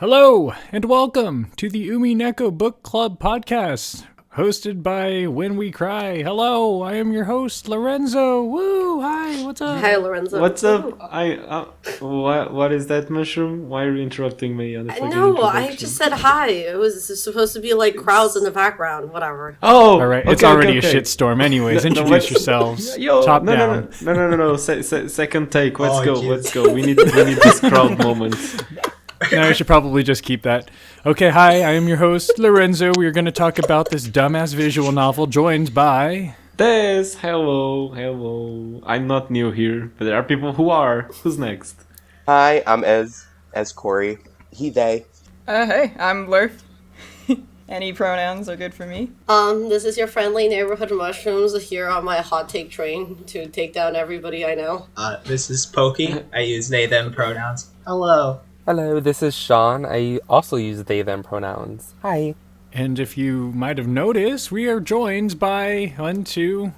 Hello, and welcome to the Umineko Bookclub podcast, hosted by When We Cry. Hello, I am your host, Lorenzo. Woo, hi, what's up? Hi, Lorenzo. What's up? What is that, Mushroom? Why are you interrupting me on the fucking No, introduction? I just said hi. It was supposed to be like crowds in the background, whatever. Oh! All right, okay, it's already okay. a shitstorm. Anyways, No, introduce yourselves. Yo, Top no, down. No. Second take. Let's go. geez. Let's go. We need this crowd moment. No, I should probably just keep that. Okay, hi, I am your host, Lorenzo. We are going to talk about this dumbass visual novel, joined by... Des, hello. I'm not new here, but there are people who are. Who's next? Hi, I'm Ez Corey. He, they. Hey, I'm Lurf. Any pronouns are good for me. This is your friendly neighborhood mushrooms here on my hot take train to take down everybody I know. This is Pokey. I use they, them pronouns. Hello. Hello, this is Sean. I also use they, them pronouns. Hi. And if you might have noticed, we are joined by four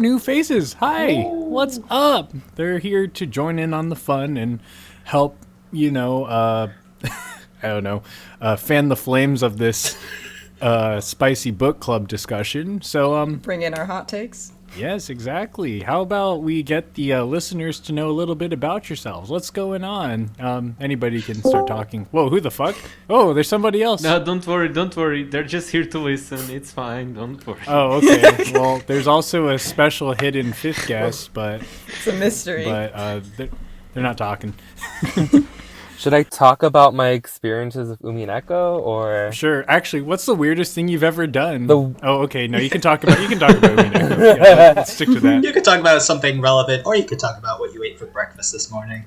new faces. Hi, what's up? They're here to join in on the fun and help, fan the flames of this spicy book club discussion. So, Bring in our hot takes. yes, exactly. How about we get the listeners to know a little bit about yourselves? What's going on? Anybody can start talking. Whoa, who the fuck? Oh, there's somebody else. No, don't worry. They're just here to listen. It's fine. Don't worry. Oh, okay. Well, there's also a special hidden fifth guest, but It's a mystery. they're not talking. Should I talk about my experiences with Umineko, or... Sure. Actually, what's the weirdest thing you've ever done? The- Oh, okay. No, you can talk about Umineko. Yeah, let's stick to that. You could talk about something relevant, or you could talk about what you ate for breakfast this morning.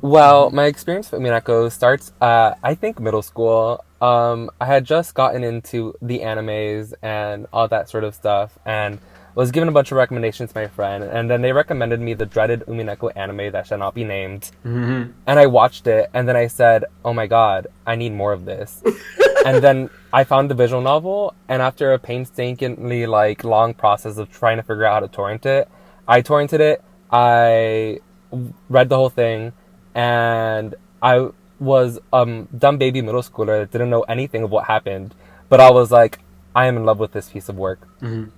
Well, my experience with Umineko starts at, I think, middle school. I had just gotten into the animes and all that sort of stuff, and was given a bunch of recommendations by my friend, and then they recommended me the dreaded Umineko anime that shall not be named. Mm-hmm. And I watched it, and then I said, oh my god, I need more of this. And then I found the visual novel, and after a painstakingly long process of trying to figure out how to torrent it, I torrented it, I read the whole thing, and I was dumb baby middle schooler that didn't know anything of what happened, but I was like, I am in love with this piece of work. Mm-hmm.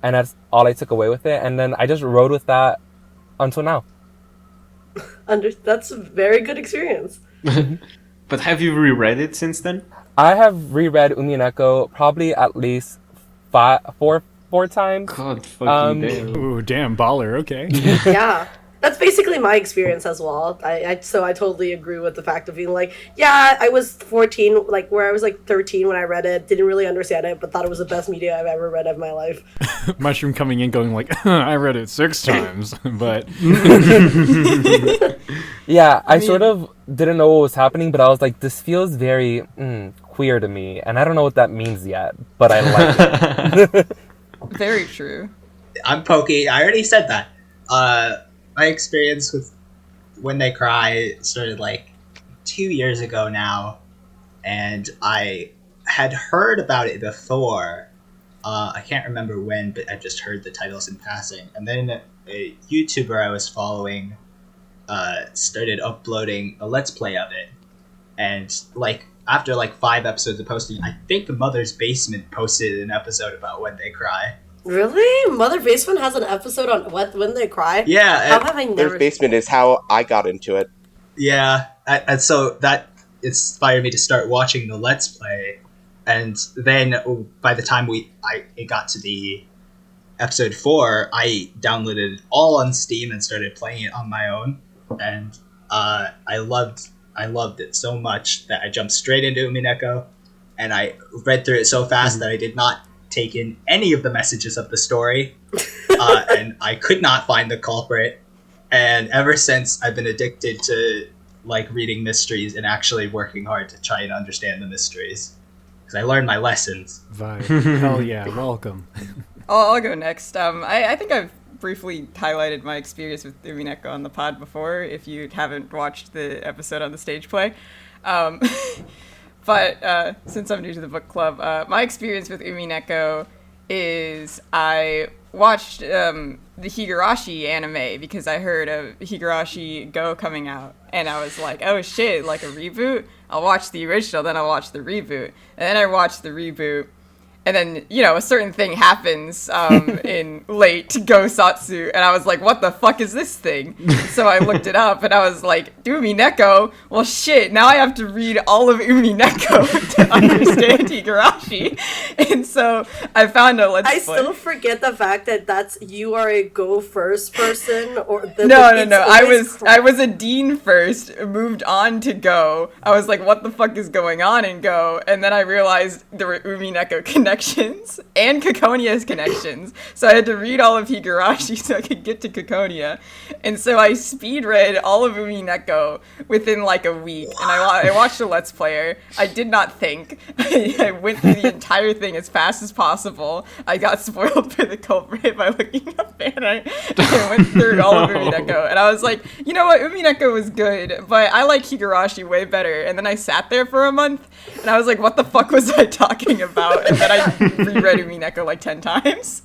And that's all I took away with it, and then I just rode with that until now. That's a very good experience. But have you reread it since then? I have reread Umineko probably at least four times. God fucking damn. Ooh, damn, baller. Okay. Yeah. That's basically my experience as well. So I totally agree with the fact of being like, yeah, I was 14, where I was 13 when I read it, didn't really understand it, but thought it was the best media I've ever read of my life. Mushroom coming in going like, I read it 6 times, but... Yeah, I sort of didn't know what was happening, but I was like, this feels very queer to me, and I don't know what that means yet, but I like it. Very true. I'm Pokey. I already said that. My experience with When They Cry started 2 years ago now, and I had heard about it before. I can't remember when, but I just heard the titles in passing. And then a YouTuber I was following started uploading a Let's Play of it. And after 5 episodes of posting, I think Mother's Basement posted an episode about When They Cry. Really? Mother Basement has an episode on When They Cry? Yeah. How have I never... Their basement is how I got into it. Yeah, and so that inspired me to start watching the Let's Play, and then by the time it got to the episode 4, I downloaded it all on Steam and started playing it on my own, and I loved it so much that I jumped straight into Umineko, and I read through it so fast that I did not take in any of the messages of the story, and I could not find the culprit. And ever since, I've been addicted to reading mysteries and actually working hard to try and understand the mysteries, because I learned my lessons. Vibe. Hell yeah, welcome. I'll go next. I think I've briefly highlighted my experience with Umineko on the pod before, if you haven't watched the episode on the stage play. But since I'm new to the book club, my experience with Umineko is I watched the Higurashi anime because I heard of Higurashi Go coming out, and I was like, oh shit, like a reboot? I'll watch the original, then I'll watch the reboot. And then I watched the reboot, and then, you know, a certain thing happens in late Go-Satsu, and I was like, what the fuck is this thing? So I looked it up, and I was like, Umineko? Well, shit, now I have to read all of Umineko to understand Higurashi. And so I found a Let's Play. I still forget the fact that you are a Go first person, or No. I was a Dean first, moved on to Go. I was like, what the fuck is going on in Go? And then I realized there were Umineko connections and Ciconia's connections. So I had to read all of Higurashi so I could get to Ciconia. And so I speed read all of Umineko within like a week. And I watched a Let's Player. I did not think. I went through the entire thing as fast as possible. I got spoiled for the culprit by looking up and I went through all of Umineko. And I was like, you know what? Umineko was good, but I like Higurashi way better. And then I sat there for a month and I was like, what the fuck was I talking about? And then I reread Umineko like 10 times.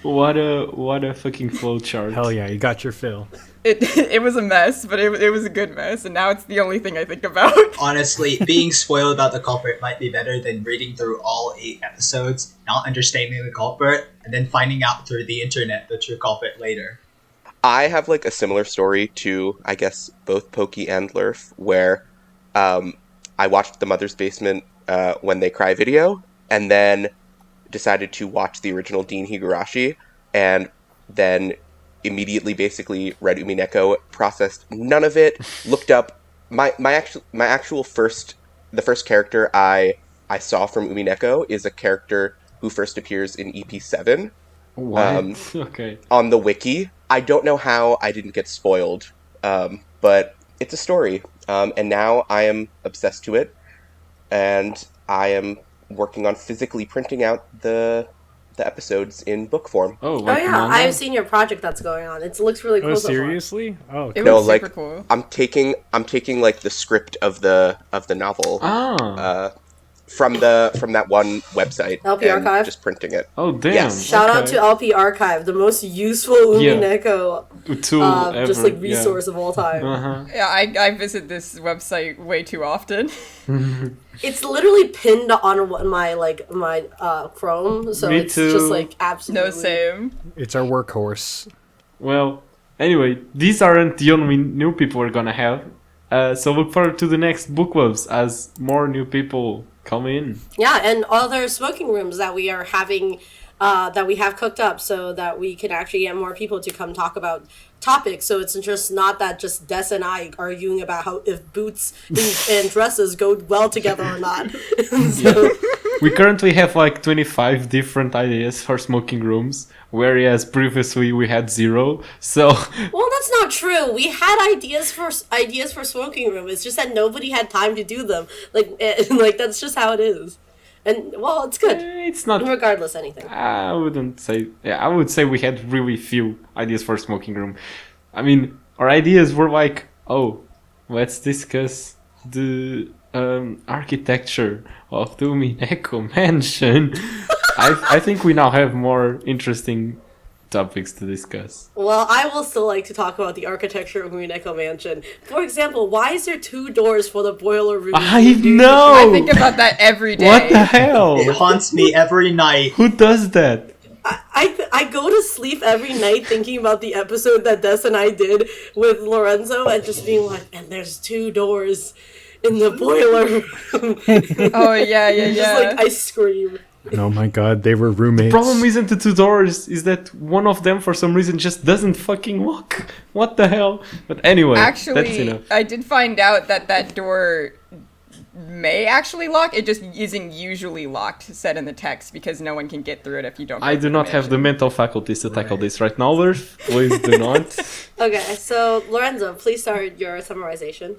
What a fucking flowchart. Hell yeah, you got your fill. It was a mess, but it was a good mess, and now it's the only thing I think about. Honestly, being spoiled about the culprit might be better than reading through all 8 episodes, not understanding the culprit, and then finding out through the internet the true culprit later. I have like a similar story to, I guess, both Pokey and Lurf, where I watched The Mother's Basement When They Cry video, and then decided to watch the original Dean Higurashi, and then immediately basically read Umineko, processed none of it, looked up the first character I saw from Umineko is a character who first appears in EP7. What? Okay. On the wiki. I don't know how I didn't get spoiled, but it's a story, and now I am obsessed to it, and I am working on physically printing out the episodes in book form. Oh, Oh like yeah, manga? I've seen your project that's going on. It looks really cool. Oh, so far. seriously? Oh, It No, was like super cool. I'm taking like the script of the novel Ah. from that one website LP and Archive? just printing it. Oh, damn. Yes. Shout out Okay. to LP Archive, the most useful Yeah. Umineko Tool ever. just like yeah. resource of all time. Uh-huh. Yeah, I visit this website way too often. It's literally pinned on my Chrome, so Me it's too. just like absolutely. No, same. it's our workhorse. Well, anyway, these aren't the only new people we're gonna have. So look forward to the next book clubs as more new people come in. Yeah, and other smoking rooms that we are having, that we have cooked up, so that we can actually get more people to come talk about topics. So it's just not that just Des and I arguing about how if boots and dresses go well together or not. So, We currently have like 25 different ideas for smoking rooms, whereas previously we had 0. So well, that's not true. We had ideas for smoking room. It's just that nobody had time to do them. Like that's just how it is. And well, it's good. it's not. Regardless, anything. I wouldn't say. Yeah, I would say we had really few ideas for smoking room. I mean, our ideas were like, oh, let's discuss the architecture of the Umineko mansion. I think we now have more interesting topics to discuss. Well, I will still like to talk about the architecture of Umineko Mansion. For example, why is there 2 doors for the boiler room? I know. I think about that every day. What the hell? It haunts me every night. Who does that? I go to sleep every night thinking about the episode that Des and I did with Lorenzo and just being like, and there's 2 doors in the boiler room. Oh, yeah. Just like, I scream. Oh my god, they were roommates. Problem isn't the 2 doors, is that one of them for some reason just doesn't fucking lock. What the hell? But anyway, that's Actually, enough. I did find out that door may actually lock. It just isn't usually locked, said in the text, because no one can get through it if you don't. I do not have the mental faculties to tackle this right now, Lurf. Please do not. Okay, so Lorenzo, please start your summarization.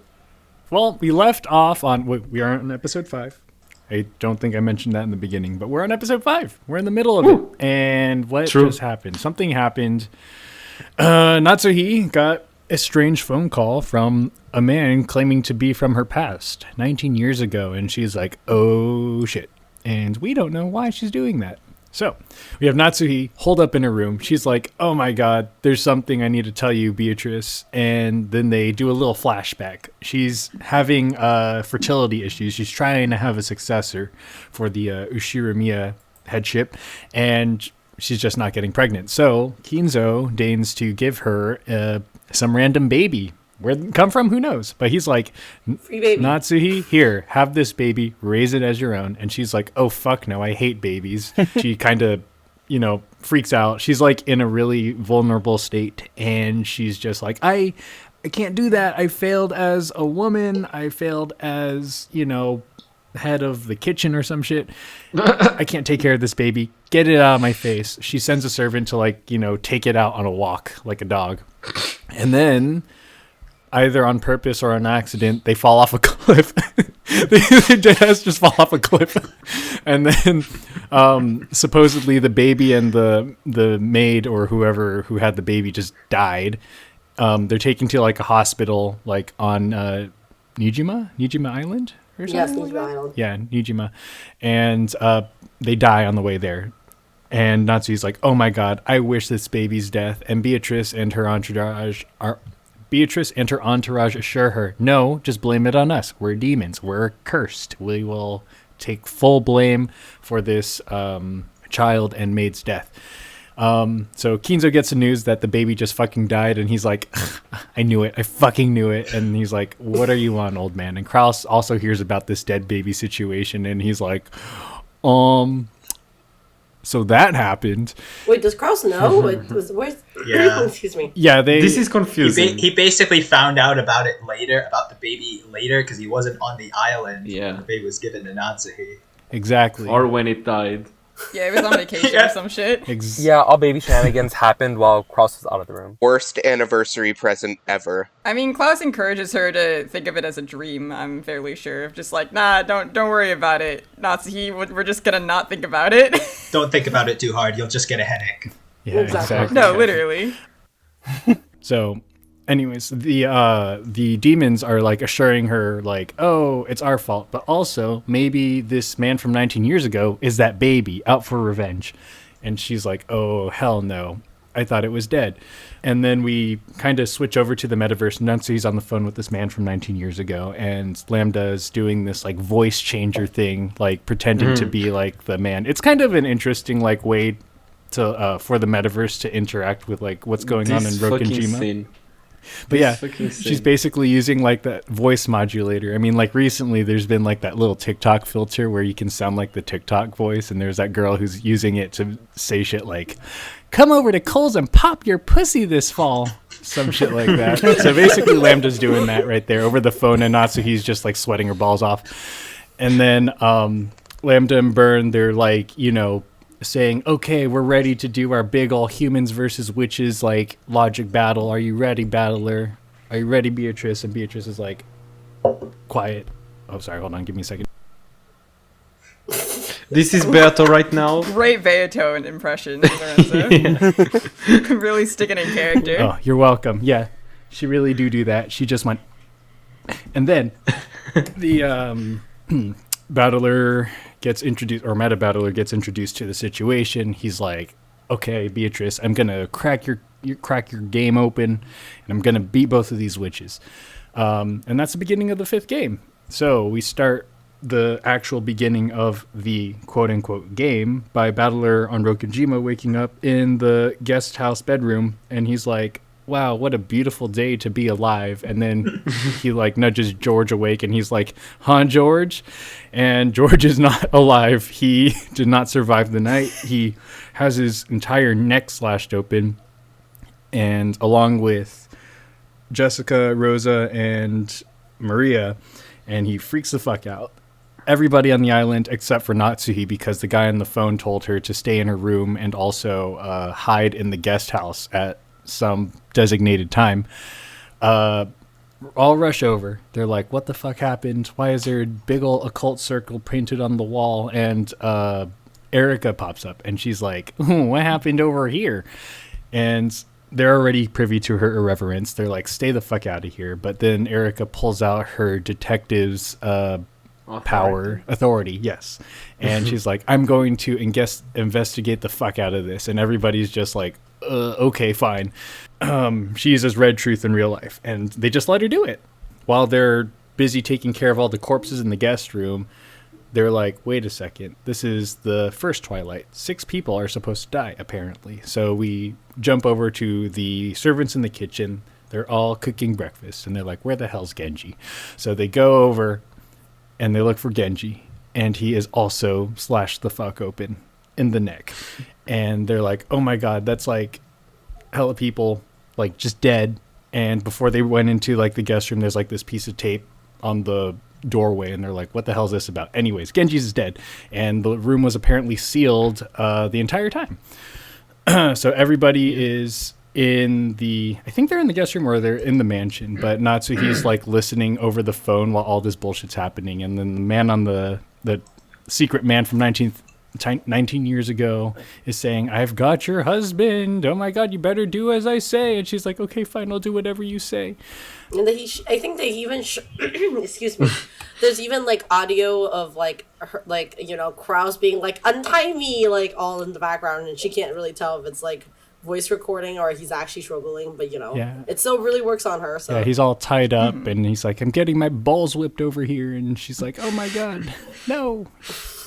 Well, we left off on... We are on episode 5. I don't think I mentioned that in the beginning, but we're on episode 5. We're in the middle of it. And what True. just happened? Something happened. Natsuhi got a strange phone call from a man claiming to be from her past 19 years ago. And she's like, oh shit. And we don't know why she's doing that. So we have Natsuhi holed up in her room. She's like, oh my God, there's something I need to tell you, Beatrice. And then they do a little flashback. She's having fertility issues. She's trying to have a successor for the Ushiramiya headship. And she's just not getting pregnant. So Kinzo deigns to give her some random baby. Where it come from, who knows? But he's like, Free baby. Natsuhi, here, have this baby, raise it as your own. And she's like, oh, fuck no, I hate babies. She kind of, freaks out. She's like in a really vulnerable state. And she's just like, I can't do that. I failed as a woman. I failed as, head of the kitchen or some shit. I can't take care of this baby. Get it out of my face. She sends a servant to take it out on a walk like a dog. And then, either on purpose or on accident, they fall off a cliff. The deadass just fall off a cliff. And then supposedly the baby and the maid or whoever who had the baby just died. They're taken to a hospital on Nijima Island or something. Yes, Nijima Island. Yeah, Nijima. And they die on the way there. And Natsuhi's like, oh my God, I wish this baby's death. And Beatrice and her entourage assure her, no, just blame it on us. We're demons. We're cursed. We will take full blame for this child and maid's death. So Kinzo gets the news that the baby just fucking died, and he's like, I knew it. I fucking knew it. And he's like, what are you on, old man? And Kraus also hears about this dead baby situation, and he's like, so that happened. Wait, does Kraus know? Where's Yeah. Excuse me. Yeah, This is confusing. He basically found out about it later, about the baby later, because he wasn't on the island. Yeah. The baby was given to Natsuhi. exactly. Or when it died. Yeah, he was on vacation or some shit. Yeah, all baby shenanigans happened while Cross was out of the room. Worst anniversary present ever. I mean, Klaus encourages her to think of it as a dream, I'm fairly sure. Just like, nah, don't worry about it. Natsuhi, we're just gonna not think about it. Don't think about it too hard, you'll just get a headache. Yeah, Exactly. exactly. No, literally. So, anyways, the demons are assuring her oh, it's our fault, but also maybe this man from 19 years ago is that baby out for revenge. And she's like, oh, hell no. I thought it was dead. And then we kind of switch over to the metaverse. Natsuhi's on the phone with this man from 19 years ago, and Lambda's doing this voice changer thing, pretending to be the man. It's kind of an interesting way to for the metaverse to interact with what's going on in Rokkenjima. But yeah, she's basically using that voice modulator. I mean, recently there's been that little TikTok filter where you can sound like the TikTok voice, and there's that girl who's using it to say shit like, come over to Kohl's and pop your pussy this fall. Some shit like that. So basically Lambda's doing that right there over the phone, and Natsuhi's just sweating her balls off. And then Lambda and Burn, they're saying, okay, we're ready to do our big all humans versus witches logic battle. Are you ready, battler? Are you ready, Beatrice? And Beatrice is quiet. Oh, sorry, hold on, give me a second. This is Beato right now. Great Beato impression, Lorenzo. Really sticking in character. Oh, you're welcome. Yeah, she really do that. She just went, and then the battler gets introduced, or meta battler gets introduced to the situation. He's like, okay, Beatrice, I'm gonna crack your game open, and I'm gonna beat both of these witches. And that's the beginning of the 5th game. So we start the actual beginning of the quote-unquote game by Battler on Rokkenjima waking up in the guest house bedroom, and he's like, wow, what a beautiful day to be alive. And then he nudges George awake, and he's like, huh, George? And George is not alive. He did not survive the night. He has his entire neck slashed open, and along with Jessica, Rosa, and Maria, and he freaks the fuck out. Everybody on the island except for Natsuhi, because the guy on the phone told her to stay in her room and also hide in the guest house at some designated time, all rush over. They're like, what the fuck happened? Why is there a big ol' occult circle painted on the wall? And Erica pops up, and she's like, what happened over here? And they're already privy to her irreverence. They're like, stay the fuck out of here. But then Erica pulls out her detective's authority, yes. And she's like, I'm going to investigate the fuck out of this. And everybody's just like, okay, fine. She uses red truth in real life. And they just let her do it. While they're busy taking care of all the corpses in the guest room, they're like, wait a second, this is the first Twilight. 6 people are supposed to die, apparently. So we jump over to the servants in the kitchen. They're all cooking breakfast, and they're like, where the hell's Genji? So they go over, and they look for Genji, and he is also slashed the fuck open in the neck. And they're like, oh my god, that's like hella people, like, just dead. And before they went into, like, the guest room, there's, like, this piece of tape on the doorway, and they're like, what the hell is this about? Anyways, Genji's is dead, and the room was apparently sealed the entire time. So everybody is in the, I think they're in the guest room or they're in the mansion, but Natsuhi's like listening over the phone while all this bullshit's happening, and then the man on the secret man from 19 years ago is saying, I've got your husband, oh my god, you better do as I say. And she's like, okay, fine, I'll do whatever you say. And I think they even excuse me, there's even like audio of like her, like, you know, Krause being like, untie me, like all in the background, and she can't really tell if it's like voice recording or he's actually struggling, but you know, it still really works on her. So yeah, he's all tied up and he's like, I'm getting my balls whipped over here, and she's like, oh my god, no,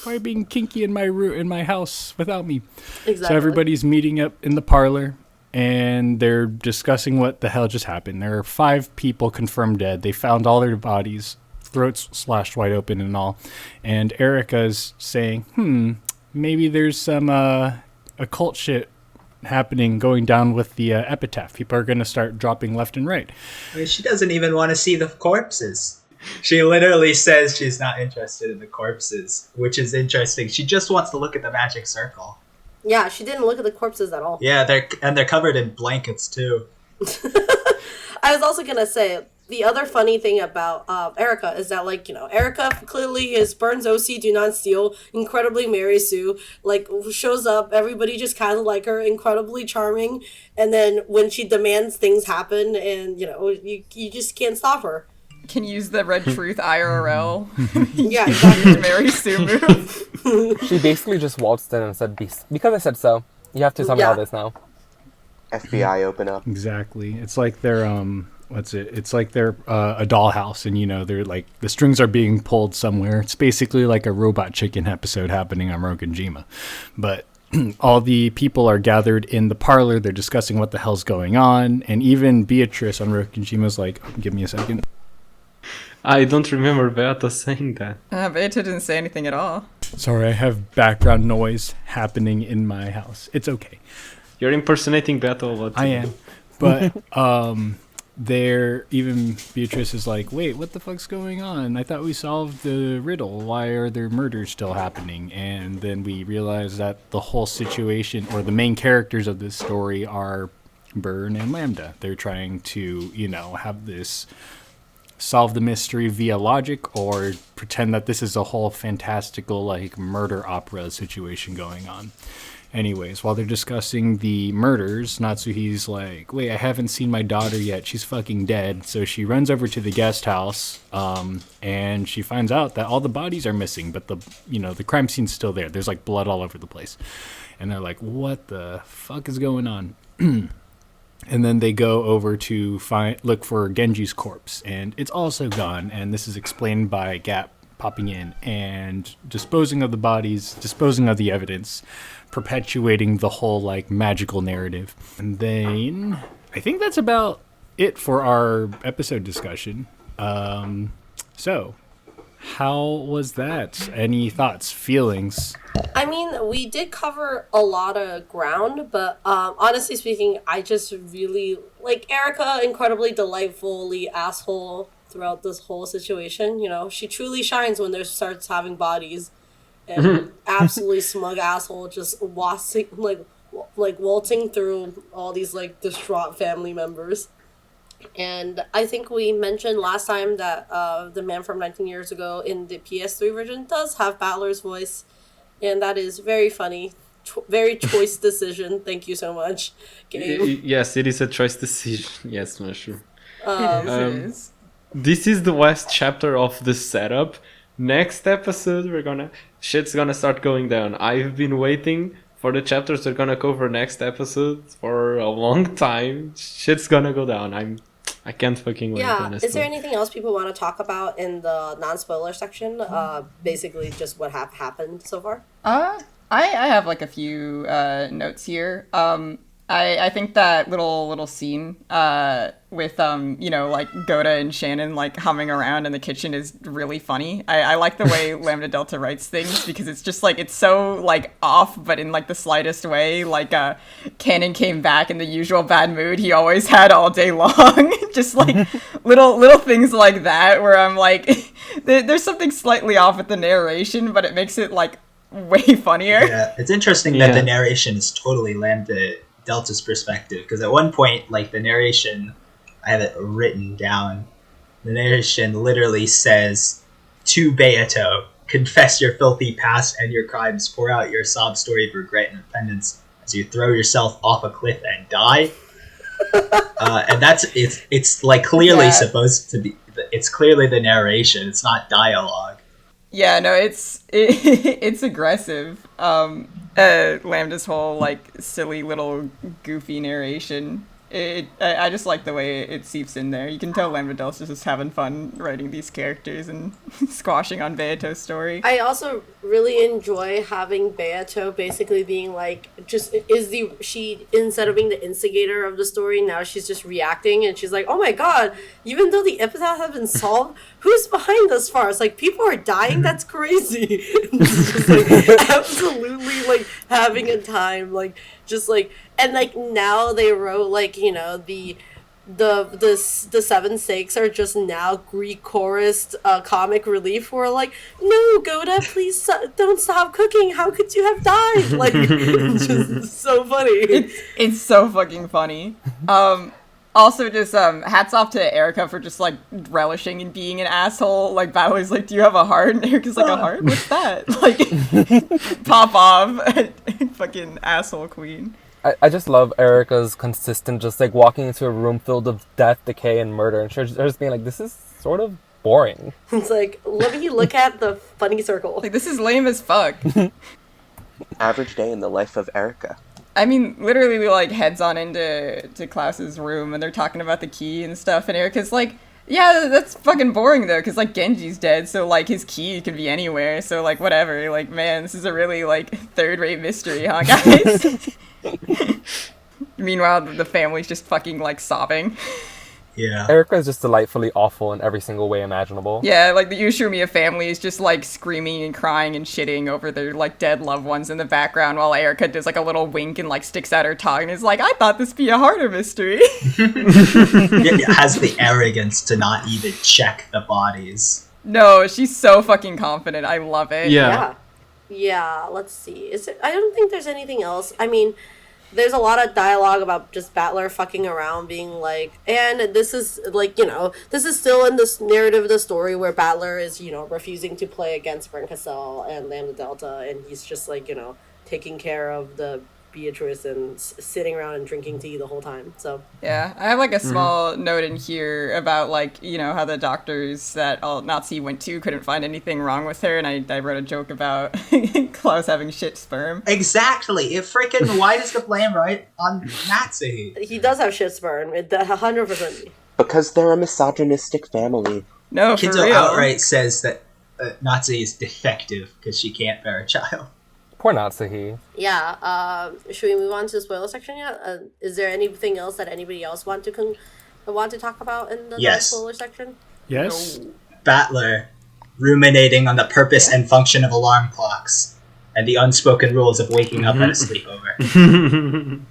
why are you being kinky in my house without me? Exactly. So everybody's meeting up in the parlor, and they're discussing what the hell just happened. There are 5 people confirmed dead. They found all their bodies, throats slashed wide open and all. And Erica's saying, maybe there's some occult shit happening going down with the epitaph. People are going to start dropping left and right. I mean, she doesn't even want to see the corpses. She literally says she's not interested in the corpses, which is interesting. She just wants to look at the magic circle. Yeah, she didn't look at the corpses at all. Yeah, they're covered in blankets too. I was also gonna say, the other funny thing about Erica is that, like, you know, Erica clearly is Burns OC Do Not Steal, incredibly Mary Sue, like, shows up, everybody just kind of like her, incredibly charming, and then when she demands things happen, and, you know, you just can't stop her. Can use the Red Truth IRL. Yeah, exactly. Mary Sue move. She basically just waltzed in and said, because I said so, you have to tell me all this now. FBI open up. Exactly. It's like they're, it's like they're a dollhouse, and, you know, they're like, the strings are being pulled somewhere. It's basically like a Robot Chicken episode happening on Rokkenjima. But all the people are gathered in the parlor. They're discussing what the hell's going on. And even Beatrice on Rokkenjima's like, give me a second. I don't remember Beata saying that. Beata didn't say anything at all. Sorry, I have background noise happening in my house. It's okay. You're impersonating Beata a lot. I am. But even Beatrice is like, wait, what the fuck's going on? I thought we solved the riddle. Why are there murders still happening? And then we realize that the whole situation, or the main characters of this story, are Byrne and Lambda. They're trying to, you know, have this solve the mystery via logic, or pretend that this is a whole fantastical, like, murder opera situation going on. Anyways, while they're discussing the murders, Natsuhi's like, wait, I haven't seen my daughter yet. She's fucking dead. So she runs over to the guest house, and she finds out that all the bodies are missing, but the crime scene's still there. There's like blood all over the place. And they're like, what the fuck is going on? And then they go over to look for Genji's corpse, and it's also gone. And this is explained by Gap popping in and disposing of the bodies, disposing of the evidence, perpetuating the whole, like, magical narrative. And then I think that's about it for our episode discussion. So how was that? Any thoughts, feelings? I mean, we did cover a lot of ground, but honestly speaking, I just really like Erica. Incredibly delightfully asshole throughout this whole situation. You know, she truly shines when there starts having bodies, and absolutely smug asshole just waltzing waltzing through all these like distraught family members. And I think we mentioned last time that the man from 19 years ago in the PS3 version does have Balor's voice, and that is very funny. very choice decision. Thank you so much, game. Yes, it is a choice decision. Yes, Mushroom. It is. This is the last chapter of the setup. Next episode, shit's gonna start going down. I've been waiting for the chapters we're gonna cover next episode for a long time. Shit's gonna go down. I can't fucking wait. Yeah. Honestly. Is there anything else people want to talk about in the non-spoiler section? Basically, just what happened so far. I have like a few notes here. I think that little scene with like Goda and Shannon like humming around in the kitchen is really funny. I like the way Lambda Delta writes things because it's just like it's so like off, but in like the slightest way. Like Cannon came back in the usual bad mood he always had all day long. Just like little things like that where I'm like, there's something slightly off with the narration, but it makes it like way funnier. Yeah, it's interesting that the narration is totally Lambda Delta's perspective, because at one point, like, the narration, I have it written down, the narration literally says, to Beato, confess your filthy past and your crimes, pour out your sob story of regret and repentance as you throw yourself off a cliff and die. And it's like clearly supposed to be, it's clearly the narration, it's not dialogue. Yeah, no, it's aggressive. Lambda's whole like silly little goofy narration. I just like the way it seeps in there. You can tell Lambda Delta's just having fun writing these characters and squashing on Beato's story. I also really enjoy having Beato basically being like, she instead of being the instigator of the story, now she's just reacting and she's like, oh my god, even though the epitaph has been solved, who's behind this farce? Like, people are dying? That's crazy. It's just like, absolutely like having a time, like, just like, and like now they wrote like, you know, the seven stakes are just now Greek chorus comic relief where like, no, Goda, please don't stop cooking, how could you have died? Like, just so funny. It's so fucking funny. Also, just hats off to Erica for just like relishing in being an asshole. Like Battler's like, do you have a heart? And Erica's like, a heart? What's that? Like, pop off, fucking asshole queen. I just love Erica's consistent, just like walking into a room filled with death, decay, and murder, and she's just being like, this is sort of boring. It's like, let me look at the funny circle. Like, this is lame as fuck. Average day in the life of Erica. I mean, literally, like, heads on into Klaus's room, and they're talking about the key and stuff, and Erica's like, yeah, that's fucking boring, though, because, like, Genji's dead, so, like, his key could be anywhere, so, like, whatever. Like, man, this is a really, like, third-rate mystery, huh, guys? Meanwhile, the family's just fucking, like, sobbing. Yeah. Erica is just delightfully awful in every single way imaginable. Yeah, like, the Ushumiya family is just, like, screaming and crying and shitting over their, like, dead loved ones in the background, while Erica does, like, a little wink and, like, sticks out her tongue and is like, I thought this be a harder mystery. It has the arrogance to not even check the bodies. No, she's so fucking confident. I love it. Yeah, let's see. I don't think there's anything else. I mean, there's a lot of dialogue about just Battler fucking around, being like, and this is, like, you know, this is still in this narrative of the story where Battler is, you know, refusing to play against Brent Cassell and Lambda Delta, and he's just, like, you know, taking care of the Beatrice and sitting around and drinking tea the whole time. So yeah, I have like a small note in here about, like, you know, how the doctors that Nazi went to couldn't find anything wrong with her, and I wrote a joke about Klaus having shit sperm. Exactly. If freaking, why does the blame right on Nazi? he does have shit sperm. 100%. Because they're a misogynistic family. No, for Kidzo real. outright says that Nazi is defective because she can't bear a child. Poor Natsuhi. Yeah. Should we move on to the spoiler section yet? Is there anything else that anybody else want to talk about in the spoiler section? Yes. Battler ruminating on the purpose and function of alarm clocks and the unspoken rules of waking up at a sleepover.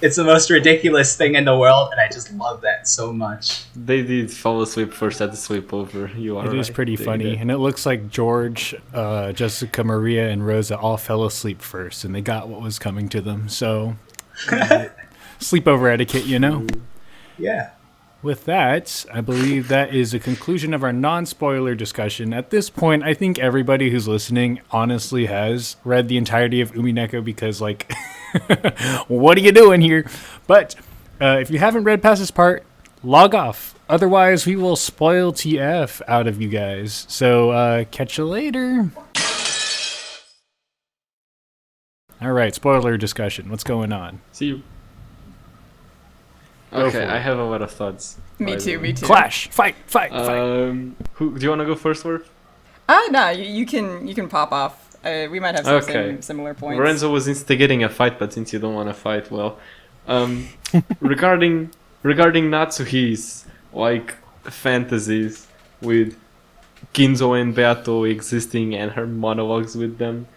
It's the most ridiculous thing in the world, and I just love that so much. They did fall asleep first at the sleepover. You are It is right. pretty They funny, did. and it looks like George, Jessica, Maria, and Rosa all fell asleep first, and they got what was coming to them. So, sleepover etiquette, you know. Yeah. With that, I believe that is a conclusion of our non-spoiler discussion. At this point, I think everybody who's listening honestly has read the entirety of Umineko because, like, what are you doing here? But if you haven't read past this part, log off. Otherwise, we will spoil TF out of you guys. So, catch you later. All right, spoiler discussion. What's going on? See you. Go for Okay, it. I have a lot of thoughts. Me too. Clash! Fight! Who do you want to go first, Worth? No, you can pop off. We might have some Okay. similar points. Lorenzo was instigating a fight, but since you don't want to fight, well, regarding Natsuhi's like fantasies with Ginzo and Beato existing and her monologues with them,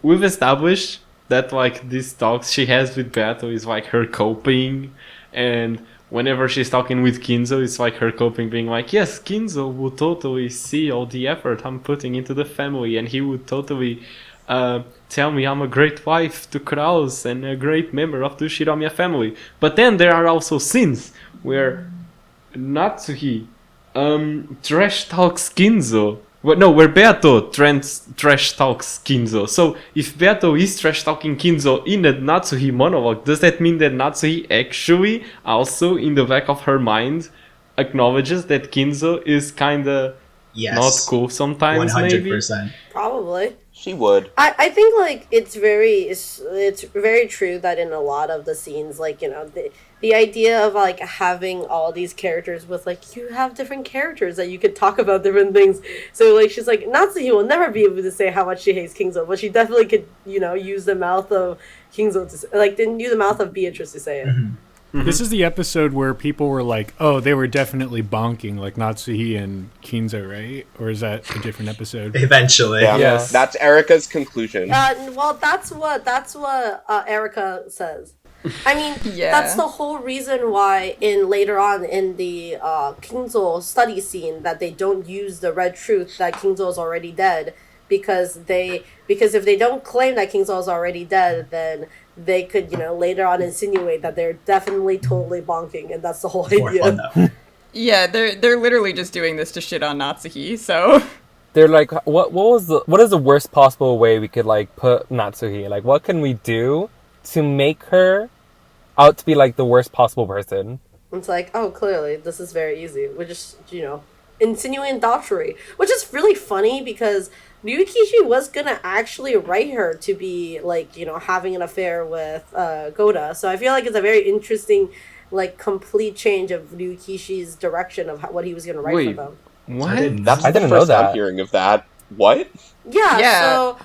we've established that like these talks she has with Beato is like her coping, and whenever she's talking with Ginzo, it's like her coping, being like, yes, Ginzo would totally see all the effort I'm putting into the family, and he would totally tell me I'm a great wife to Kraus and a great member of the Shiromiya family. But then there are also scenes where Natsuhi trash talks Ginzo. Where Beato trash talks Ginzo. So if Beato is trash talking Ginzo in a Natsuhi monologue, does that mean that Natsuhi actually also in the back of her mind acknowledges that Ginzo is kinda Yes. not cool sometimes? 100%. Maybe. Probably. She would. I think like it's very true that in a lot of the scenes, like, you know, the idea of like having all these characters with like, you have different characters that you could talk about different things. So like she's like, Natsuhi will never be able to say how much she hates Kingzo, but she definitely could, you know, use the mouth of Kingzo to like didn't use the mouth of Beatrice to say it. This is the episode where people were like, oh, they were definitely bonking, like Natsuhi and Kinzo, right? Or is that a different episode? Eventually. Yeah. Yes. That's Erica's conclusion. Well, that's what Erica says. I mean, Yeah. that's the whole reason why later on in the Kingzo study scene that they don't use the red truth that Kingzo is already dead, because if they don't claim that Kingzo is already dead, then they could, you know, later on insinuate that they're definitely totally bonking, and that's the whole For idea. fun, though. Yeah, they're literally just doing this to shit on Natsuhi. So They're like, what is the worst possible way we could like put Natsuhi? Like, what can we do to make her out to be like the worst possible person? It's like, oh, clearly this is very easy. We're just, you know, insinuating adultery, which is really funny because Ryukishi was gonna actually write her to be like, you know, having an affair with Goda. So I feel like it's a very interesting, like, complete change of Ryukishi's direction of what he was gonna write Wait. for them. What? That's I the didn't know first I'm that. hearing of that. What? Yeah.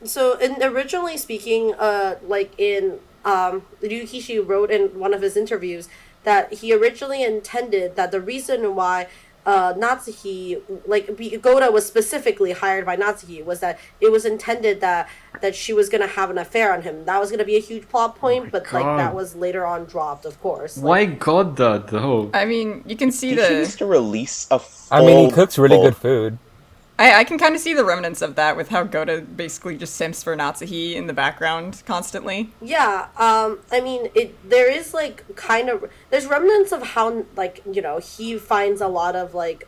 So originally speaking, like in Ryukishi wrote in one of his interviews that he originally intended that the reason why Natsuhi, like Goda was specifically hired by Natsuhi, was that it was intended that she was gonna have an affair on him. That was gonna be a huge plot point, but like God. that was later on dropped, of course. Why God that though? I mean, you can see He needs the. to release a I mean, he full cooks really book. good food. I can kind of see the remnants of that with how Goda basically just simps for Natsuhi in the background constantly. Yeah, I mean, there is like kind of there's remnants of how, like, you know, he finds a lot of like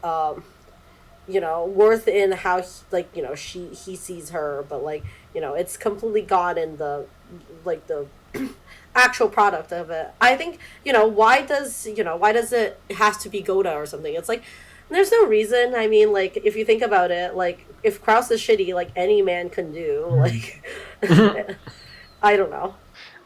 you know, worth in how like, you know, he sees her, but like, you know, it's completely gone in the like the actual product of it. I think, you know, why does it has to be Goda or something? It's like there's no reason. I mean, like, if you think about it, like, if Kraus is shitty, like, any man can do. Like, I don't know.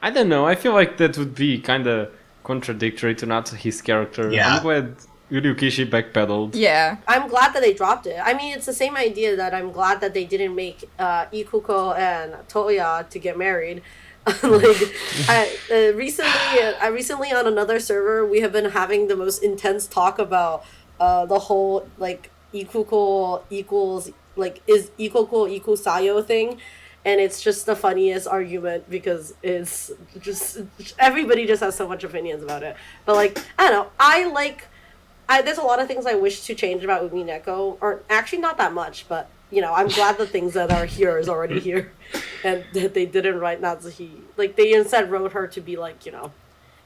I don't know. I feel like that would be kind of contradictory to Natsuhi's character. Yeah. I'm glad Ryukishi backpedaled. Yeah. I'm glad that they dropped it. I mean, it's the same idea that I'm glad that they didn't make Ikuko and Toya to get married. Like, recently on another server, we have been having the most intense talk about the whole, like, Ikuko equals, like, is Ikuko equals Sayo thing. And it's just the funniest argument because it's just, everybody just has so much opinions about it. But, like, I don't know, there's a lot of things I wish to change about Umineko, or actually not that much, but, you know, I'm glad the things that are here is already here. And that they didn't write Natsuhi. Like, they instead wrote her to be, like, you know,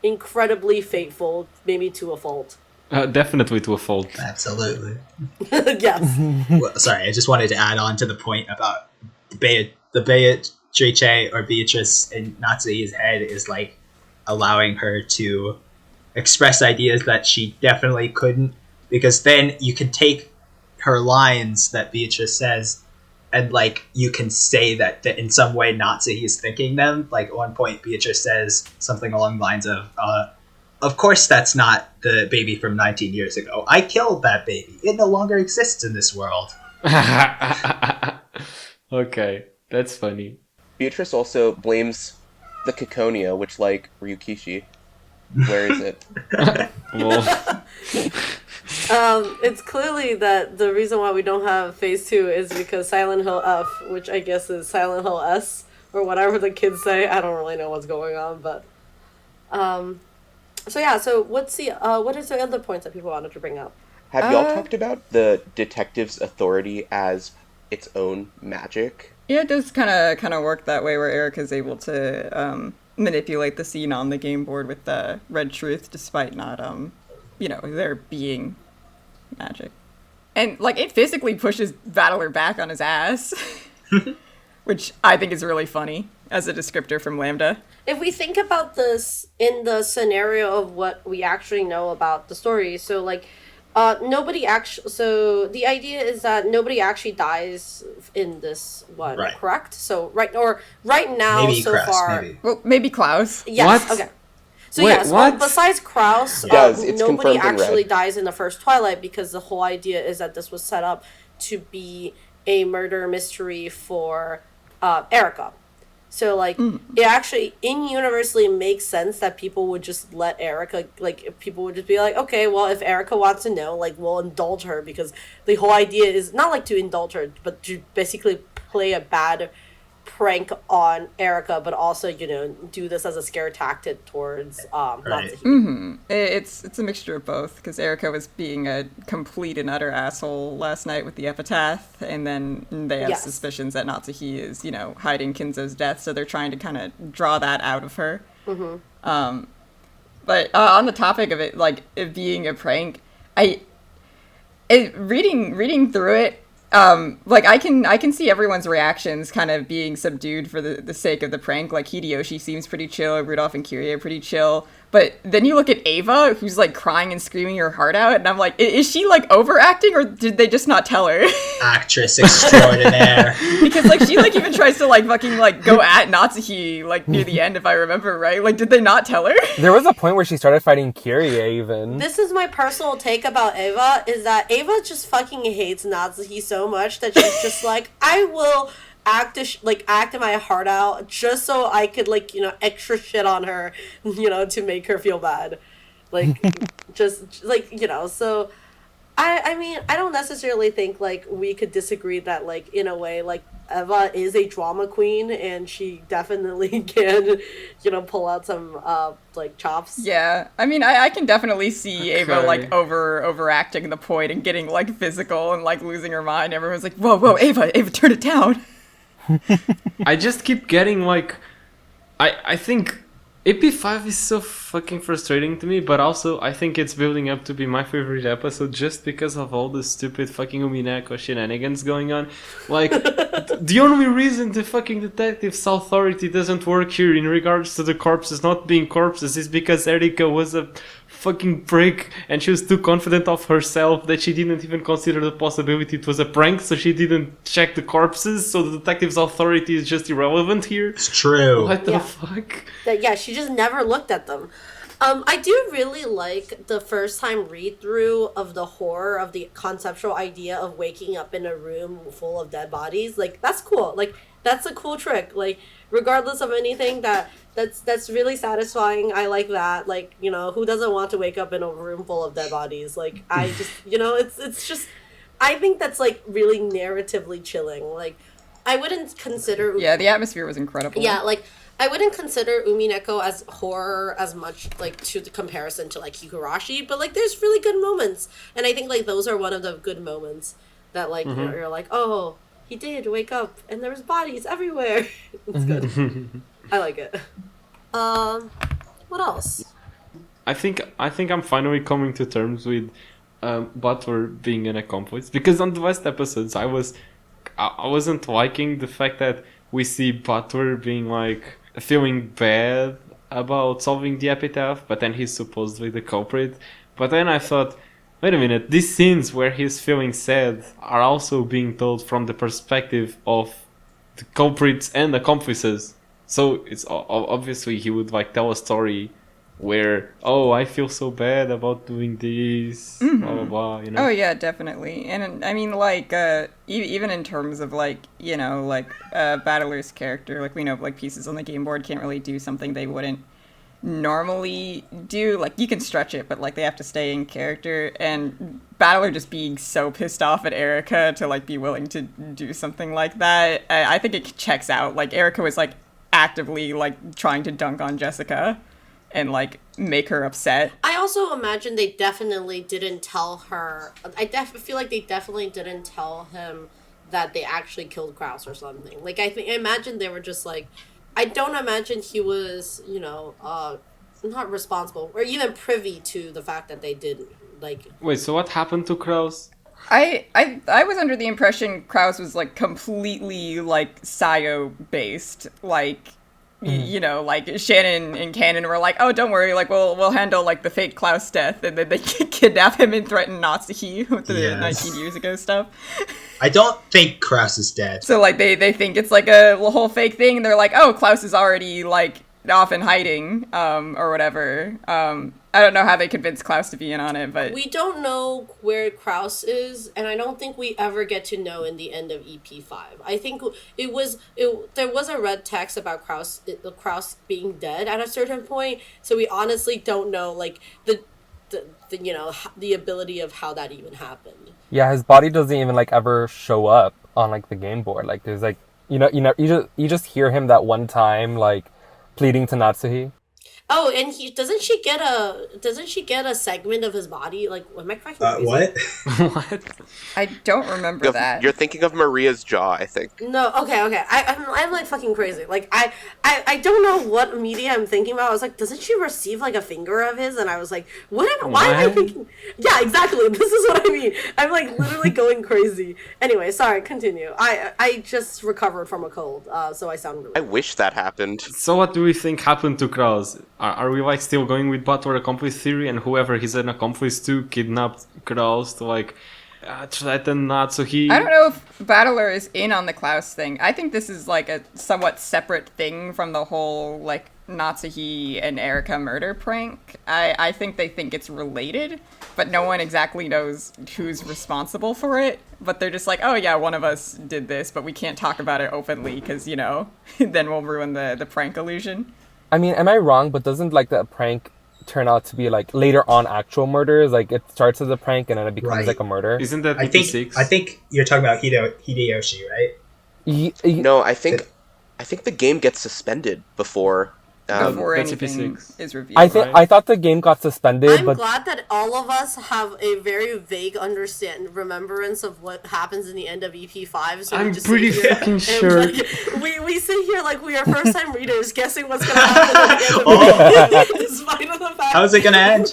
incredibly fateful, maybe to a fault. Definitely to a fault. Absolutely. Yes. Well, sorry, I just wanted to add on to the point about the Beatrice or Beatrice in Natsuhi's head is like allowing her to express ideas that she definitely couldn't, because then you can take her lines that Beatrice says and like you can say that in some way Natsuhi is thinking them. Like at one point Beatrice says something along the lines of course that's not the baby from 19 years ago. I killed that baby. It no longer exists in this world. Okay, that's funny. Beatrice also blames the Ciconia, which, like, Ryukishi. Where is it? Well, It's clearly that the reason why we don't have phase 2 is because Silent Hill F, which I guess is Silent Hill S, or whatever the kids say. I don't really know what's going on, but so yeah, so what is the other points that people wanted to bring up? Have y'all talked about the detective's authority as its own magic? Yeah, it does kind of work that way, where Erica's able to manipulate the scene on the game board with the red truth, despite not there being magic. And like it physically pushes Battler back on his ass, which I think is really funny as a descriptor from Lambda. If we think about this in the scenario of what we actually know about the story, so like nobody actually, so the idea is that nobody actually dies in this one, Right. correct? So right now Maybe so Kress, far, maybe. Well, maybe Klaus. yes, What? okay. So Wait, yes, what? besides Kraus, It does. It's nobody confirmed in actually red. dies in the first Twilight, because the whole idea is that this was set up to be a murder mystery for Erica. So like it actually in-universally makes sense that people would just let Erica, like people would just be like, okay, well if Erica wants to know, like we'll indulge her, because the whole idea is not like to indulge her, but to basically play a bad prank on Erica, but also do this as a scare tactic towards Right. Natsuhi. It's a mixture of both, because Erica was being a complete and utter asshole last night with the epitaph, and then they have Yes. suspicions that Natsuhi is, hiding Kinzo's death, so they're trying to kind of draw that out of her. But on the topic of it, like, it being a prank, reading through it, like I can see everyone's reactions kind of being subdued for the sake of the prank. Like Hideyoshi seems pretty chill, Rudolph and Kyrie are pretty chill, but then you look at Ava, who's like crying and screaming her heart out, and I'm like, is she like overacting, or did they just not tell her? Actress extraordinaire. Because like she like even tries to like fucking like go at Natsuhi like near the end, if I remember right. Like, did they not tell her? There was a point where she started fighting Kyrie even. This is my personal take about Ava, is that Ava just fucking hates Natsuhi so much that she's just like, I will act my heart out just so I could extra shit on her, to make her feel bad, just so I mean, I don't necessarily think we could disagree that in a way Eva is a drama queen, and she definitely can pull out some chops. Yeah, I mean, I can definitely see Ava Okay. overacting the point and getting physical and losing her mind. Everyone's like, whoa, Ava, turn it down. I just keep getting I think AP5 is so fucking frustrating to me, but also I think it's building up to be my favorite episode just because of all the stupid fucking Umineko shenanigans going on. The only reason the fucking detective's authority doesn't work here in regards to the corpses not being corpses is because Erika was a fucking prick, and she was too confident of herself that she didn't even consider the possibility it was a prank, so she didn't check the corpses, so the detective's authority is just irrelevant here. It's true. What the Yeah. fuck? She just never looked at them. I do really like the first time read through of the horror of the conceptual idea of waking up in a room full of dead bodies. That's cool. That's a cool trick. Regardless of anything, that's really satisfying. I like that. Who doesn't want to wake up in a room full of dead bodies? I just, it's just, I think that's really narratively chilling. I wouldn't consider. Yeah, the atmosphere was incredible. Yeah, I wouldn't consider Umineko as horror as much to the comparison to Higurashi, but there's really good moments, and I think those are one of the good moments that you're like, oh, he did wake up and there was bodies everywhere. It's good. I like it. What else? I think I'm finally coming to terms with Butler being an accomplice, because on the last episodes I wasn't liking the fact that we see Butler being like feeling bad about solving the epitaph, but then he's supposedly the culprit. But then I thought, wait a minute, these scenes where he's feeling sad are also being told from the perspective of the culprits and accomplices. So it's obviously he would like tell a story where, oh, I feel so bad about doing this, blah blah blah, you know. Oh yeah, definitely. And I mean, like, even in terms of like, you know, like Battler's character, like we know like pieces on the game board can't really do something they wouldn't normally do. Like you can stretch it, but like they have to stay in character. And Battler just being so pissed off at Erica to like be willing to do something like that, I think it checks out. Like Erica was like actively like trying to dunk on Jessica and like make her upset. I also imagine they definitely didn't tell her. I feel like they definitely didn't tell him that they actually killed Kraus or something. Like I imagine they were just like, I don't imagine he was, you know, not responsible or even privy to the fact that they did like. Wait, so what happened to Kraus? I was under the impression Kraus was like completely like Sayo based, like. You know, like Shannon and Cannon were like, "Oh, don't worry, like we'll handle like the fake Klaus death," and then they kidnap him and threaten Natsuki with the 19 years ago stuff. I don't think Kraus is dead. So like they think it's like a whole fake thing. And they're like, "Oh, Klaus is already like off in hiding, or whatever." I don't know how they convinced Klaus to be in on it, but we don't know where Kraus is, and I don't think we ever get to know in the end of EP5. I think there was a red text about Kraus being dead at a certain point, so we honestly don't know like the you know the ability of how that even happened. Yeah, his body doesn't even like ever show up on like the game board. Like there's like you just hear him that one time like pleading to Natsuhi. Oh, and doesn't she get a segment of his body? Like, am I fucking crazy? What? What? I don't remember that. You're thinking of Maria's jaw, I think. No, okay. I'm like fucking crazy. Like, I don't know what media I'm thinking about. I was like, doesn't she receive like a finger of his? And I was like, why am I thinking? Yeah, exactly. This is what I mean. I'm like literally going crazy. Anyway, sorry. Continue. I just recovered from a cold, so I sound really. I wish that happened. So what do we think happened to Kraus? Are we like still going with Butler accomplice theory, and whoever he's an accomplice to kidnapped Kraus to like threaten Natsuki? I don't know if Battler is in on the Klaus thing. I think this is like a somewhat separate thing from the whole like Natsuki and Erica murder prank. I think they think it's related, but no one exactly knows who's responsible for it. But they're just like, oh yeah, one of us did this, but we can't talk about it openly because, you know, then we'll ruin the prank illusion. I mean, am I wrong? But doesn't like the prank turn out to be like later on actual murders? Like it starts as a prank and then it becomes like a murder. Isn't that I think you're talking about Hideyoshi, right? No, I think the game gets suspended before Before that's anything EP6. is revealed. I thought the game got suspended, I'm but glad that all of us have a very vague remembrance of what happens in the end of EP5. So I'm we just pretty sit here fucking and, sure. like, we sit here like we are first time readers guessing what's gonna happen at the end of it. Despite of the fact. How's it gonna end?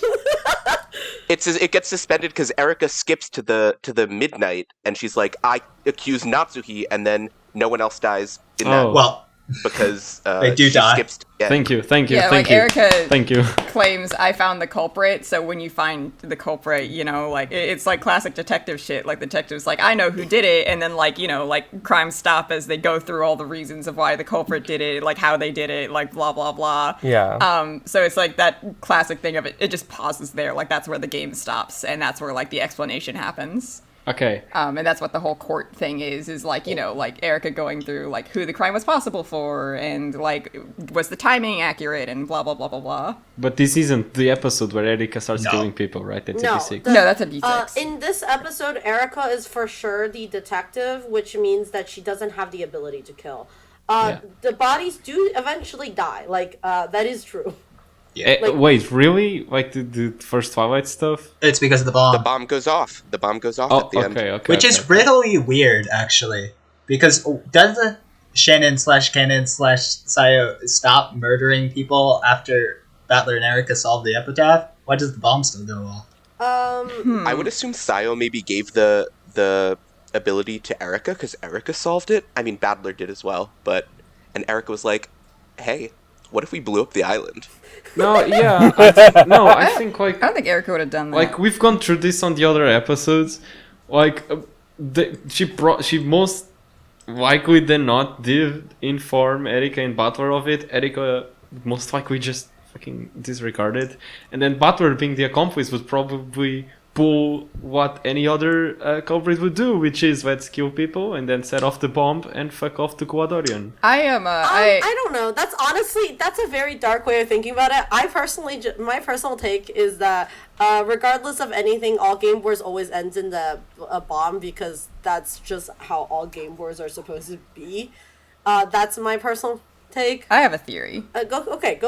it gets suspended because Erica skips to the midnight and she's like, I accuse Natsuki, and then no one else dies in that. Well, Because they do she die. skips to the end. Thank you. Yeah, like Erica Thank you. claims I found the culprit, so when you find the culprit, you know, like it's like classic detective shit. Like the detective's like, I know who did it, and then like, you know, like crimes stop as they go through all the reasons of why the culprit did it, like how they did it, like blah blah blah. yeah. So it's like that classic thing of it just pauses there, like that's where the game stops, and that's where like the explanation happens. Okay. And that's what the whole court thing is like, you know, like Erica going through like who the crime was possible for and like was the timing accurate and blah blah blah blah blah. But this isn't the episode where Erica starts No. killing people, right? That's No, EP6. No, that's a D6. In this episode, Erica is for sure the detective, which means that she doesn't have the ability to kill. Yeah. The bodies do eventually die. Like, that is true. Wait, really? Like the first Twilight stuff? It's because of the bomb. The bomb goes off. The bomb goes off Oh, at the end. okay. Which is really weird, actually. Because doesn't Shannon/Cannon/Sayo stop murdering people after Battler and Erica solved the epitaph, why does the bomb still go off? I would assume Sayo maybe gave the ability to Erica because Erica solved it. I mean, Battler did as well, and Erica was like, "Hey, what if we blew up the island?" No, yeah, I think like I don't think Erica would have done that. like we've gone through this on the other episodes. Like she most likely than not did inform Erika and Butler of it. Erika most likely just fucking disregarded, and then Butler, being the accomplice, would probably pull what any other culprit would do, which is let's kill people and then set off the bomb and fuck off to Quadorian. I don't know. That's a very dark way of thinking about it. My personal take is that regardless of anything, all Game Wars always ends in a bomb because that's just how all Game Wars are supposed to be. That's my personal take. I have a theory. Go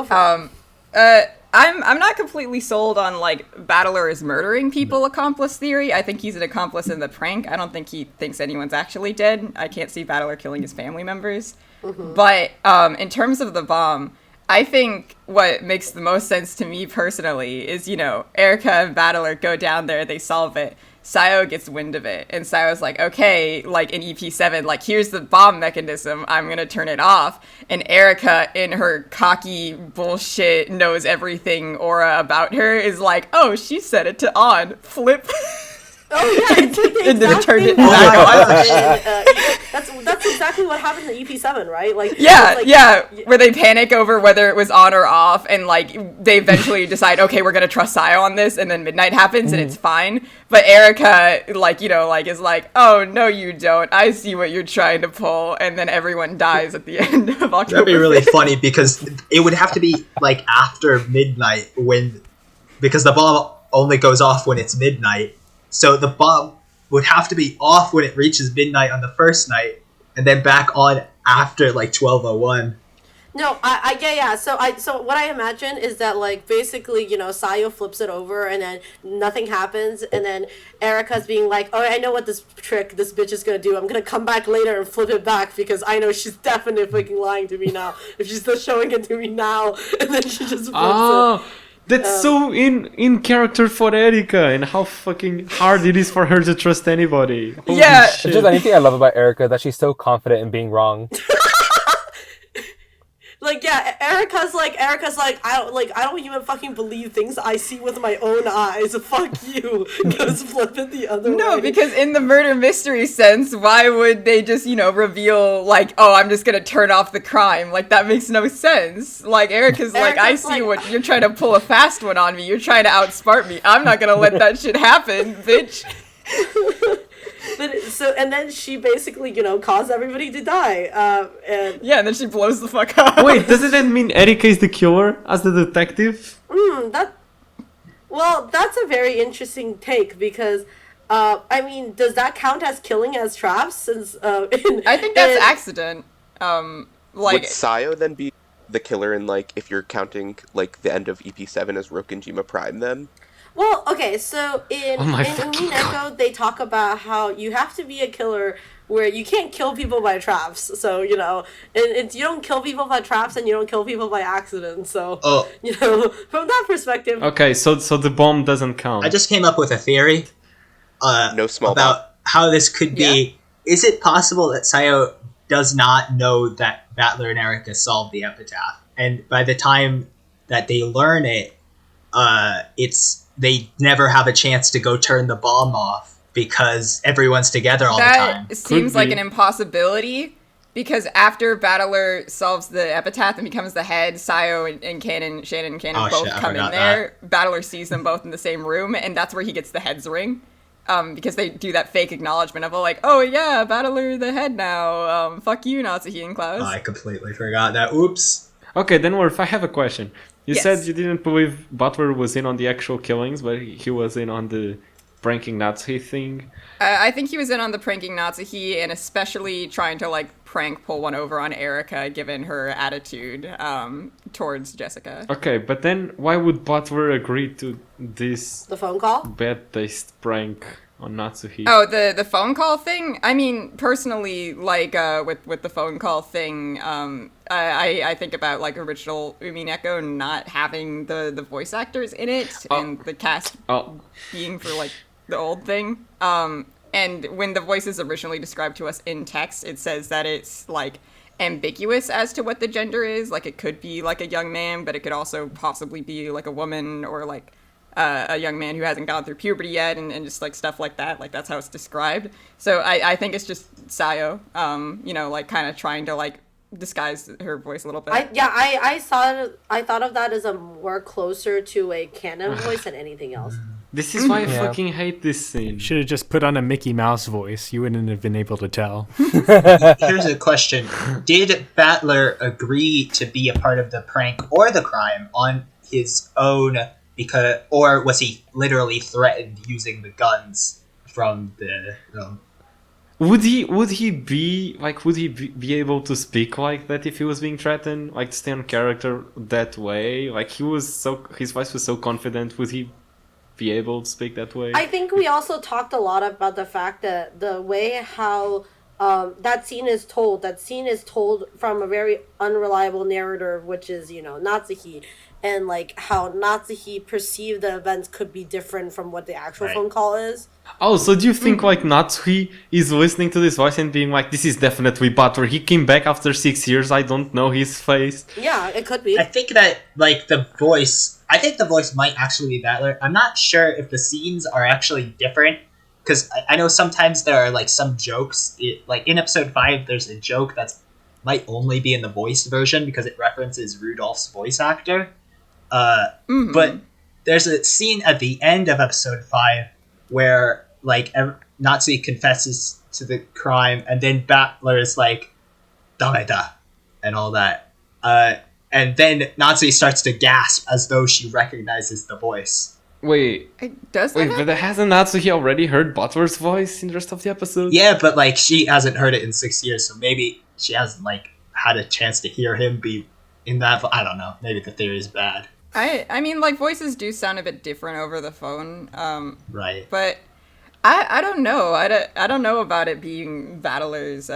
for it. I'm not completely sold on like Battler is murdering people accomplice theory. I think he's an accomplice in the prank. I don't think he thinks anyone's actually dead. I can't see Battler killing his family members. Mm-hmm. But in terms of the bomb, I think what makes the most sense to me personally is, Erica and Battler go down there, they solve it. Sayo gets wind of it, and Sayo's like, okay, like in EP7, like here's the bomb mechanism, I'm gonna turn it off. And Erica, in her cocky bullshit knows everything aura about her, is like, oh, she set it to on, flip. Oh yeah, it's like the and then exact turned thing it back on. That's exactly what happened in EP7, right? Like where they panic over whether it was on or off, and like they eventually decide, okay, we're gonna trust Sayo on this, and then midnight happens and it's fine. But Erica, is like, oh no, you don't. I see what you're trying to pull, and then everyone dies at the end of October. That'd be really funny because it would have to be like after midnight because the bomb only goes off when it's midnight. So the bomb would have to be off when it reaches midnight on the first night, and then back on after like 12:01. No, So what I imagine is that like basically, Sayo flips it over and then nothing happens, and then Erica's being like, "Oh, I know what this trick this bitch is gonna do. I'm gonna come back later and flip it back because I know she's definitely fucking lying to me now. If she's still showing it to me now, and then she just flips it." That's so in character for Erika, and how fucking hard it is for her to trust anybody. Holy shit. It's just anything I love about Erika, that she's so confident in being wrong. Erica's like, I don't even fucking believe things I see with my own eyes. Fuck you. Goes flip it the other way. No, because in the murder mystery sense, why would they just, reveal like, oh, I'm just gonna turn off the crime? Like, that makes no sense. Like, Erica's like, I see what you're trying to pull a fast one on me. You're trying to outsmart me. I'm not gonna let that shit happen, bitch. And then she basically, caused everybody to die. And then she blows the fuck up. Wait, doesn't that mean Erika is the killer as the detective? That's a very interesting take because, does that count as killing as traps? Since I think that's accident. Would Sayo then be the killer in like if you're counting like the end of EP7 as Rokkenjima Prime then? Well, okay, so in Umineko, they talk about how you have to be a killer where you can't kill people by traps. So, you don't kill people by traps and you don't kill people by accident. So, from that perspective. Okay, so the bomb doesn't count. I just came up with a theory about how this could be. Is it possible that Sayo does not know that Battler and Erica solved the epitaph? And by the time that they learn it, they never have a chance to go turn the bomb off because everyone's together all the time. That seems like an impossibility because after Battler solves the epitaph and becomes the head, Sayo and Shannon and Cannon both come in there. Battler sees them both in the same room, and that's where he gets the head's ring. Because they do that fake acknowledgement of like, oh yeah, Battler the head now. Fuck you, Natsuhi and Klaus. I completely forgot that. Oops. Okay, then Worf, I have a question. You Yes. said you didn't believe Butler was in on the actual killings, but he was in on the pranking Natsuhi thing. I think he was in on the pranking Natsuhi and especially trying to like prank pull one over on Erica given her attitude towards Jessica. Okay, but then why would Butler agree to this The phone call? bad taste prank? on Natsuhi. Oh, the phone call thing? I mean, personally, like, with the phone call thing, I think about, like, original Umineko not having the voice actors in it, and the cast being for, like, the old thing. And when the voice is originally described to us in text, it says that it's, like, ambiguous as to what the gender is. Like, it could be, like, a young man, but it could also possibly be, like, a woman, or, like, a young man who hasn't gone through puberty yet, and just like stuff like that. Like, that's how it's described. So I think it's just Sayo, like kind of trying to like disguise her voice a little bit. I thought of that as a more closer to a canon voice than anything else. This is why I fucking hate this scene. Should have just put on a Mickey Mouse voice. You wouldn't have been able to tell. Here's a question. Did Battler agree to be a part of the prank or the crime on his own, or was he literally threatened using the guns from the room? Would he be able to speak like that if he was being threatened? Like, to stay on character that way? Like, his voice was so confident. Would he be able to speak that way? I think we also talked a lot about the fact that the way how that scene is told from a very unreliable narrator, which is, Natsuhi, and like how Natsuhi perceived the events could be different from what the actual phone call is. Oh, so do you think like Natsuhi is listening to this voice and being like, this is definitely Butler. He came back after 6 years. I don't know his face. Yeah, it could be. I think that the voice might actually be Battler. I'm not sure if the scenes are actually different, because I know sometimes there are like some jokes. Like in episode 5, there's a joke that's might only be in the voiced version because it references Rudolph's voice actor. But there's a scene at the end of episode 5 where like Natsuhi confesses to the crime, and then Battler is like, "Dameda," and all that. And then Natsuhi starts to gasp as though she recognizes the voice. Wait, but hasn't Natsuhi already heard Butler's voice in the rest of the episode? Yeah, but like she hasn't heard it in 6 years, so maybe she hasn't like had a chance to hear him be in that. I don't know. Maybe the theory is bad. I mean, like, voices do sound a bit different over the phone. Right. But I don't know. I don't know about it being Battler's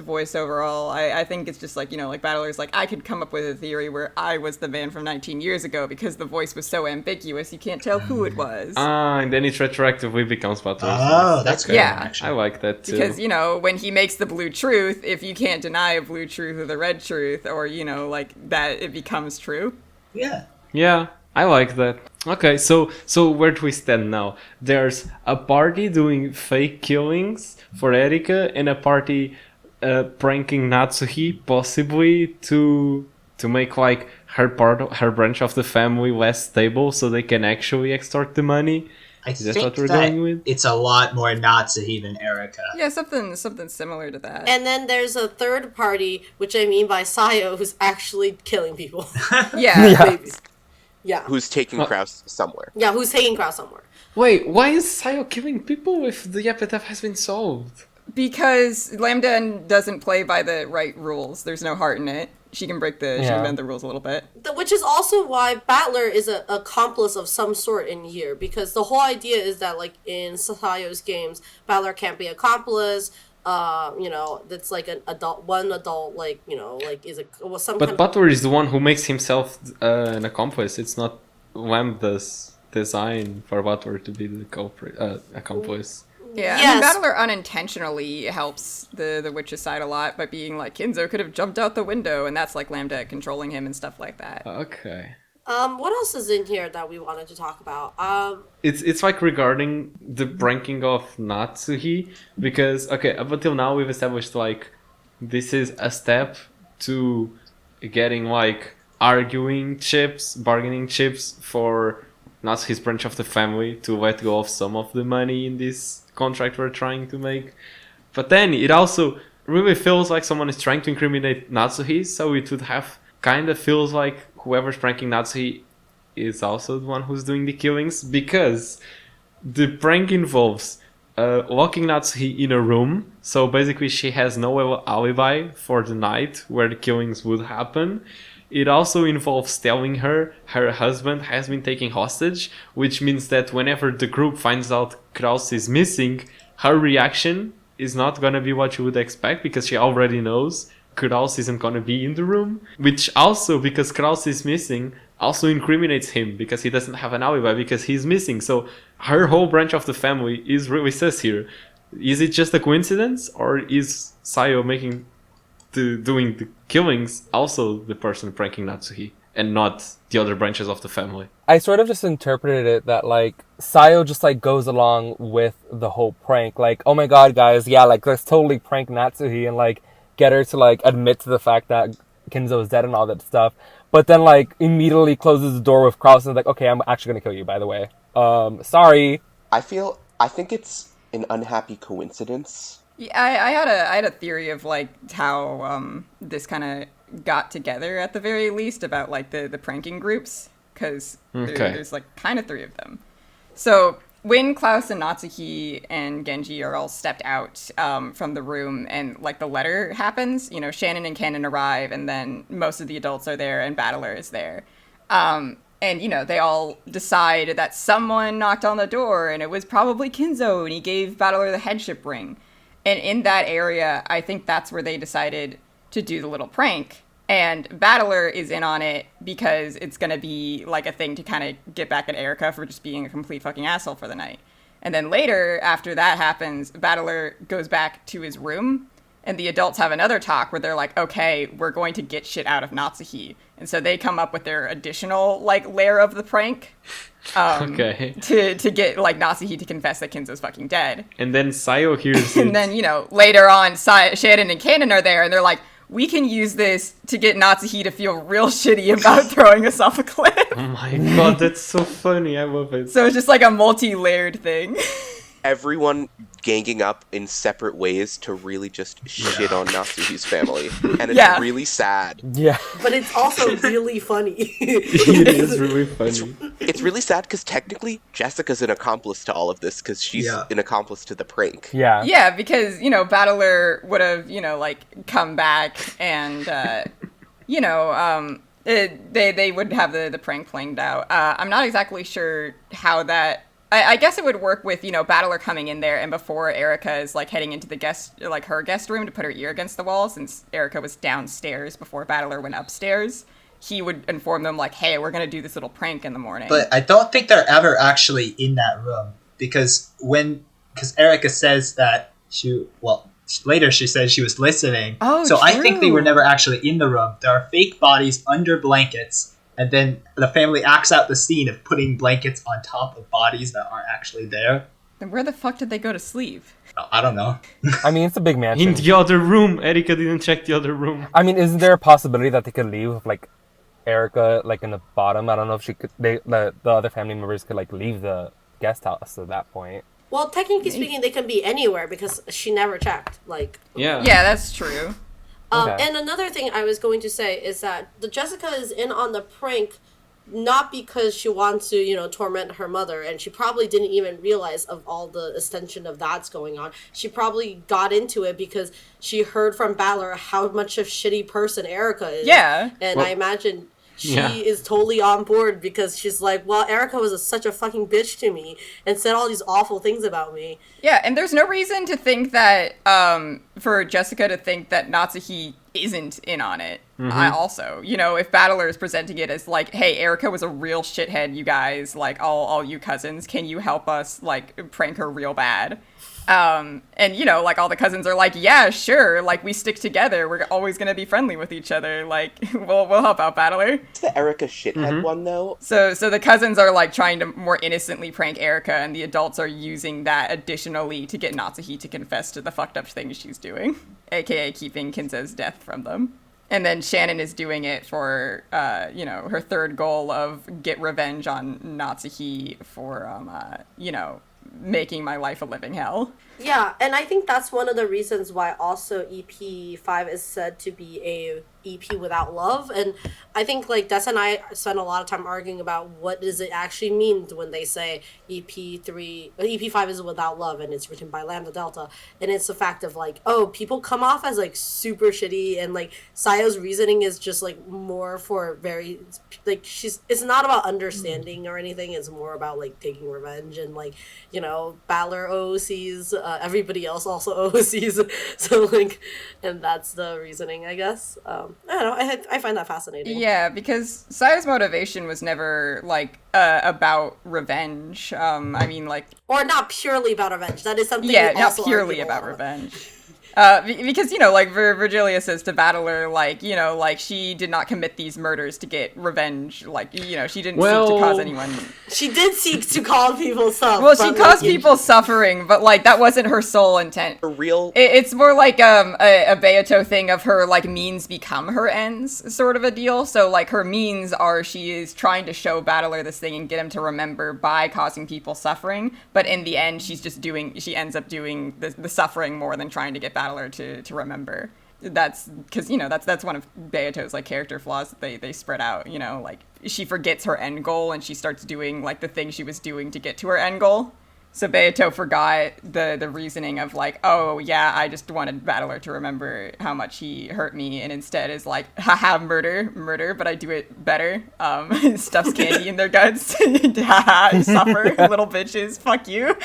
voice overall. I think it's just like, like Battler's like, I could come up with a theory where I was the man from 19 years ago because the voice was so ambiguous you can't tell who it was. And then it retroactively becomes Butler's voice. Oh, that's good. Yeah. Actually. I like that too. Because, when he makes the blue truth, if you can't deny a blue truth or the red truth, or, like, that it becomes true. Yeah. Yeah, I like that. Okay, so where do we stand now? There's a party doing fake killings for Erika, and a party pranking Natsuhi, possibly to make like her branch of the family less stable, so they can actually extort the money. I Is that think what we're that going with? it's a lot more Natsuhi than Erika. Yeah, something similar to that. And then there's a third party, which I mean by Sayo, who's actually killing people. Yeah. Yeah. Who's taking Kraus somewhere. Yeah, who's taking Kraus somewhere. Wait, why is Sayo killing people if the epitaph has been solved? Because Lambda doesn't play by the right rules. There's no heart in it. She can she can bend the rules a little bit. Which is also why Battler is an accomplice of some sort in here, because the whole idea is that, like, in Sayo's games, Battler can't be accomplice. That's like an adult, like, like is some. But Butler is the one who makes himself an accomplice. It's not Lambda's design for Butler to be the accomplice. Yeah, Yes. I mean, Battler unintentionally helps the witch's side a lot by being like, Kinzo could have jumped out the window, and that's like Lambda controlling him and stuff like that. Okay. What else is in here that we wanted to talk about? It's like regarding the pranking of Natsuhi, because up until now we've established like this is a step to getting like bargaining chips for Natsuhi's branch of the family to let go of some of the money in this contract we're trying to make. But then it also really feels like someone is trying to incriminate Natsuhi, so it would have kind of feels like whoever's pranking Natsuhi is also the one who's doing the killings, because the prank involves locking Natsuhi in a room. So basically, she has no alibi for the night where the killings would happen. It also involves telling her husband has been taken hostage, which means that whenever the group finds out Krause is missing, her reaction is not going to be what you would expect because she already knows Krause isn't going to be in the room. Which also, because Krause is missing, also incriminates him because he doesn't have an alibi because he's missing. So her whole branch of the family is really sus here. Is it just a coincidence, or is Sayo doing the killings also the person pranking Natsuhi and not the other branches of the family? I sort of just interpreted it that, like, Sayo just, like, goes along with the whole prank. Like, oh my god, guys, yeah, like, let's totally prank Natsuhi and, like, get her to, like, admit to the fact that Kinzo is dead and all that stuff. But then, like, immediately closes the door with Krause and is like, okay, I'm actually gonna kill you, by the way. Sorry. I think it's an unhappy coincidence. Yeah, I had a theory of like how this kind of got together at the very least about like the pranking groups, because there's like kind of three of them. So when Klaus and Natsuhi and Genji are all stepped out from the room and like the letter happens, you know, Shannon and Cannon arrive and then most of the adults are there and Battler is there. And, you know, they all decide that someone knocked on the door and it was probably Kinzo and he gave Battler the headship ring. And in that area, I think that's where they decided to do the little prank. And Battler is in on it because it's going to be like a thing to kind of get back at Erica for just being a complete fucking asshole for the night. And then later, after that happens, Battler goes back to his room and the adults have another talk where they're like, okay, we're going to get shit out of Natsuhi. And so they come up with their additional like layer of the prank. To get like Natsuhi to confess that Kinzo's fucking dead. And then Sayo hears and then, you know, later on, Shannon and Cannon are there and they're like, we can use this to get Natsuhi to feel real shitty about throwing us off a cliff. Oh my god, that's so funny. I love it. So it's just like a multi-layered thing. Everyone ganging up in separate ways to really just shit on Natsuhi's family. And it's really sad. Yeah. But it's also really funny. It is really funny. It's really sad because technically Jessica's an accomplice to all of this because she's an accomplice to the prank. Yeah. Yeah, because, you know, Battler would have, you know, like, come back and, you know, they would have the prank planned out. I'm not exactly sure how that... I guess it would work with, you know, Battler coming in there and before Erica is, like, heading into the her guest room to put her ear against the wall, since Erica was downstairs before Battler went upstairs, he would inform them, like, hey, we're gonna do this little prank in the morning. But I don't think they're ever actually in that room, because Erica says that later she says she was listening. Oh, so true. I think they were never actually in the room. There are fake bodies under blankets. And then the family acts out the scene of putting blankets on top of bodies that aren't actually there. Then where the fuck did they go to sleep? I don't know. I mean, it's a big mansion. In the other room. Erika didn't check the other room. I mean, isn't there a possibility that they could leave with, like, Erica, like, in the bottom? I don't know if the other family members could, like, leave the guest house at that point. Well, technically speaking, they can be anywhere because she never checked. Like, Yeah, that's true. Okay. And another thing I was going to say is that the Jessica is in on the prank not because she wants to, you know, torment her mother, and she probably didn't even realize of all the extension of that's going on. She probably got into it because she heard from Battler how much of a shitty person Erica is. Yeah. And I imagine she is totally on board because she's like, well, Erica was such a fucking bitch to me and said all these awful things about me. Yeah, and there's no reason to think that, for Jessica to think that Natsuhi isn't in on it. I also, you know, if Battler is presenting it as like, hey, Erica was a real shithead, you guys, like, all you cousins, can you help us, like, prank her real bad? And, you know, like, all the cousins are like, yeah, sure, like, we stick together, we're always gonna be friendly with each other, like, we'll help out Battler. It's the Erica shithead one, though. So the cousins are, like, trying to more innocently prank Erica, and the adults are using that additionally to get Natsuhi to confess to the fucked up things she's doing, aka keeping Kinzo's death from them. And then Shannon is doing it for, you know, her third goal of get revenge on Natsuhi for, you know, making my life a living hell. Yeah, and I think that's one of the reasons why also EP5 is said to be a EP without love. And I think like Des and I spent a lot of time arguing about what does it actually mean when they say EP5 is without love and it's written by Lambda Delta. And it's the fact of like, oh, people come off as like super shitty, and like Sayo's reasoning is just like more for very like it's not about understanding or anything, it's more about like taking revenge, and like, you know, Balor OOCs, everybody else also OOCs. So like, and that's the reasoning, I guess. I don't know. I find that fascinating. Yeah, because Saya's motivation was never like about revenge. I mean, like, or not purely about revenge. That is something. Yeah, not purely about revenge. Because, you know, like Virgilia says to Battler, like, you know, like she did not commit these murders to get revenge. Like, you know, she didn't seek to cause anyone. She did seek to cause people suffering. Well, she caused people suffering, but like that wasn't her sole intent. For real, it's more like a Beato thing of her like means become her ends sort of a deal. So like her means are she is trying to show Battler this thing and get him to remember by causing people suffering. But in the end, she ends up doing the suffering more than trying to get Battler to remember. That's because, you know, that's one of Beato's like character flaws that they spread out. You know, like she forgets her end goal and she starts doing like the thing she was doing to get to her end goal. So Beato forgot the reasoning of like, oh yeah, I just wanted Battler to remember how much he hurt me, and instead is like, haha, murder, but I do it better. Stuffs candy in their guts. Haha, suffer, little bitches, fuck you.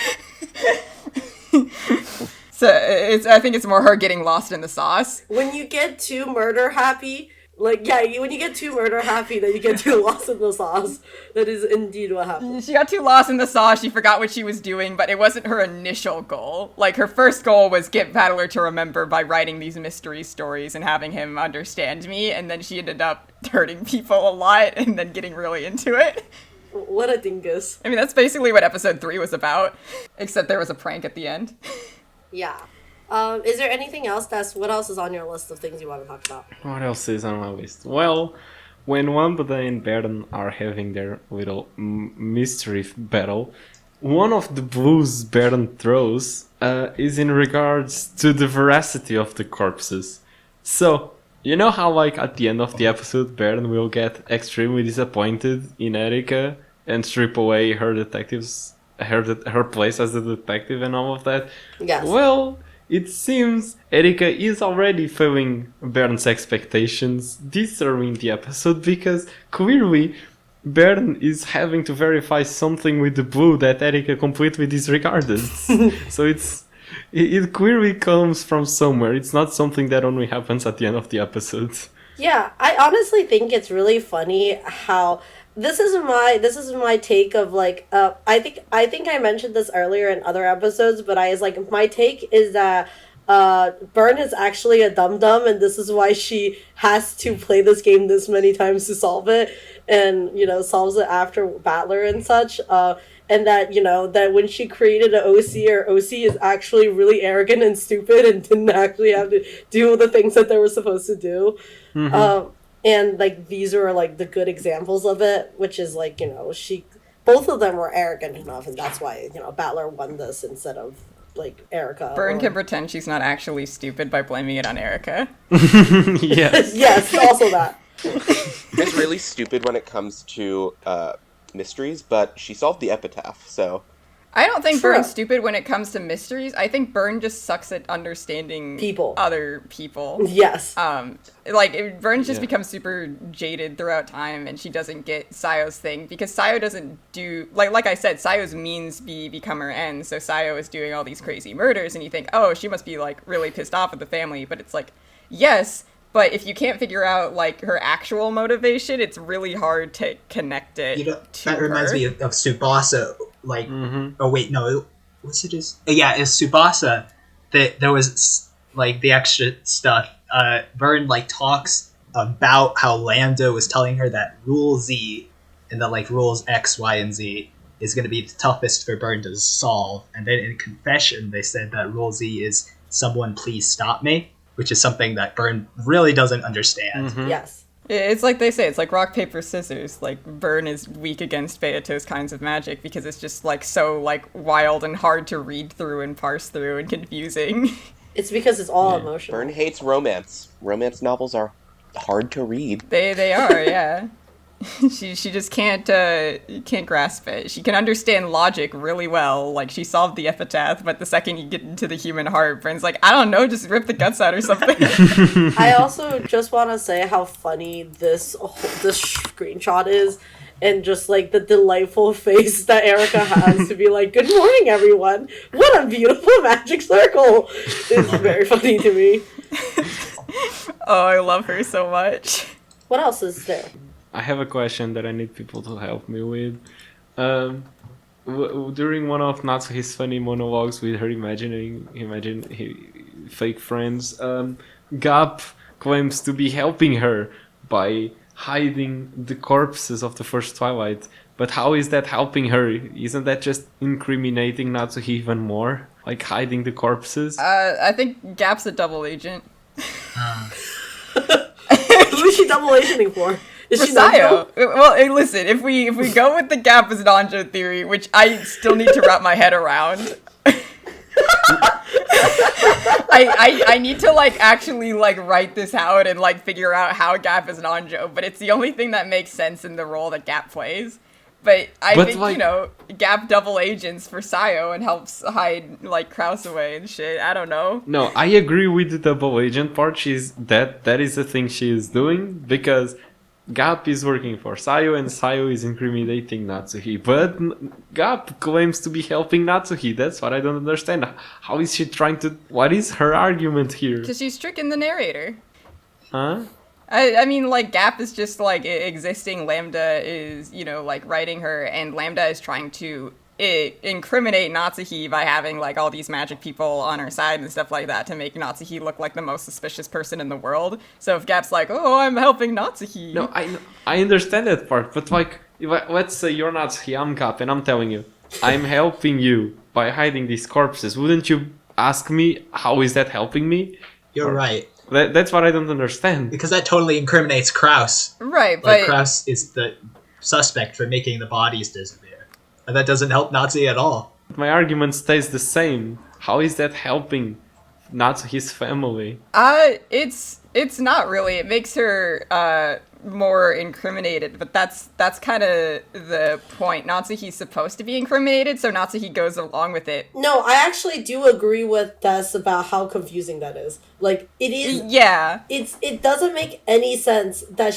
So I think it's more her getting lost in the sauce. When you get too murder happy, like, yeah, when you get too murder happy, then you get too lost in the sauce. That is indeed what happened. She got too lost in the sauce, she forgot what she was doing, but it wasn't her initial goal. Like, her first goal was get Battler to remember by writing these mystery stories and having him understand me, and then she ended up hurting people a lot and then getting really into it. What a dingus. I mean, that's basically what episode 3 was about, except there was a prank at the end. Yeah. Is there anything else what else is on your list of things you want to talk about? What else is on my list? Well, when Wambada and Baron are having their little mystery battle, one of the blues Baron throws is in regards to the veracity of the corpses. So, you know how like at the end of the episode Baron will get extremely disappointed in Erika and strip away her her place as a detective and all of that? Yes. Well, it seems Erika is already failing Baron's expectations during the episode, because clearly Baron is having to verify something with the blue that Erika completely disregarded. So it clearly comes from somewhere. It's not something that only happens at the end of the episode. Yeah, I honestly think it's really funny how this is my take of like I think I mentioned this earlier in other episodes, but my take is that Byrne is actually a dum-dum, and this is why she has to play this game this many times to solve it, and, you know, solves it after Battler and such, and that, you know, that when she created an OC, or OC is actually really arrogant and stupid and didn't actually have to do the things that they were supposed to do. Mm-hmm. And, like, these were, like, the good examples of it, which is, like, you know, both of them were arrogant enough, and that's why, you know, Battler won this instead of, like, Erika. Byrne can pretend she's not actually stupid by blaming it on Erika. Yes. Yes, also that. It's really stupid when it comes to mysteries, but she solved the epitaph, so... I don't think Byrne's stupid when it comes to mysteries. I think Byrne just sucks at understanding other people. Yes. Byrne just becomes super jaded throughout time, and she doesn't get Sayo's thing, because Sayo doesn't do... Like I said, Sayo's means become her ends, so Sayo is doing all these crazy murders, and you think, oh, she must be, like, really pissed off at the family, but it's like, yes, but if you can't figure out, like, her actual motivation, it's really hard to connect it to that reminds her. me of Tsubasa. Like, oh wait, no, what's it is? Yeah, it's Tsubasa. There was like the extra stuff. Vern like talks about how Lambda was telling her that Rule Z, and that like rules X, Y, and Z is going to be the toughest for Vern to solve. And then in confession, they said that Rule Z is "Someone please stop me," which is something that Vern really doesn't understand. Yes. It's like they say, it's like rock, paper, scissors. Like, Burn is weak against Beato's kinds of magic because it's just, like, so, like, wild and hard to read through and parse through and confusing. It's because it's all emotional. Byrne hates romance. Romance novels are hard to read. They are, yeah. She just can't grasp it. She can understand logic really well. Like, she solved the epitaph, but the second you get into the human heart, Bren's like, I don't know, just rip the guts out or something. I also just want to say how funny this screenshot is, and just like the delightful face that Erica has to be like, "Good morning, everyone. What a beautiful magic circle." It's very funny to me. Oh, I love her so much. What else is there? I have a question that I need people to help me with. During one of Natsuhi's funny monologues with her fake friends, Gap claims to be helping her by hiding the corpses of the first Twilight. But how is that helping her? Isn't that just incriminating Natsuhi even more? Like hiding the corpses? I think Gap's a double agent. Who is she double agenting for? Is she Sayo. Nanjo? Well, hey, listen, if we go with the Gap as Nanjo theory, which I still need to wrap my head around, I need to like actually like write this out and like figure out how Gap is Nanjo, but it's the only thing that makes sense in the role that Gap plays. But I think, like, you know, Gap double agents for Sayo and helps hide like Kraus away and shit. I don't know. No, I agree with the double agent part. That is the thing she is doing, because Gap is working for Sayo and Sayo is incriminating Natsuhi. But Gap claims to be helping Natsuhi. That's what I don't understand. How is she trying to... What is her argument here? Because she's tricking the narrator. Huh? I mean, like, Gap is just, like, existing. Lambda is, you know, like, writing her, and Lambda is trying to incriminate Natsuhi by having, like, all these magic people on her side and stuff like that to make Natsuhi look like the most suspicious person in the world. So if Gap's like, oh, I'm helping Natsuhi. No, I understand that part, but, like, let's say you're Natsuhi, I'm Gap, and I'm telling you, I'm helping you by hiding these corpses. Wouldn't you ask me, how is that helping me? You're right. That's what I don't understand. Because that totally incriminates Kraus. Right, but... Like, Kraus is the suspect for making the bodies disappear. And that doesn't help Nazi at all. My argument stays the same. How is that helping Natsuhi's family? It's not really. It makes her more incriminated, but that's kind of the point. Natsuhi's supposed to be incriminated, so Natsuhi goes along with it. No, I actually do agree with Des about how confusing that is. Like, it is... Yeah. It doesn't make any sense that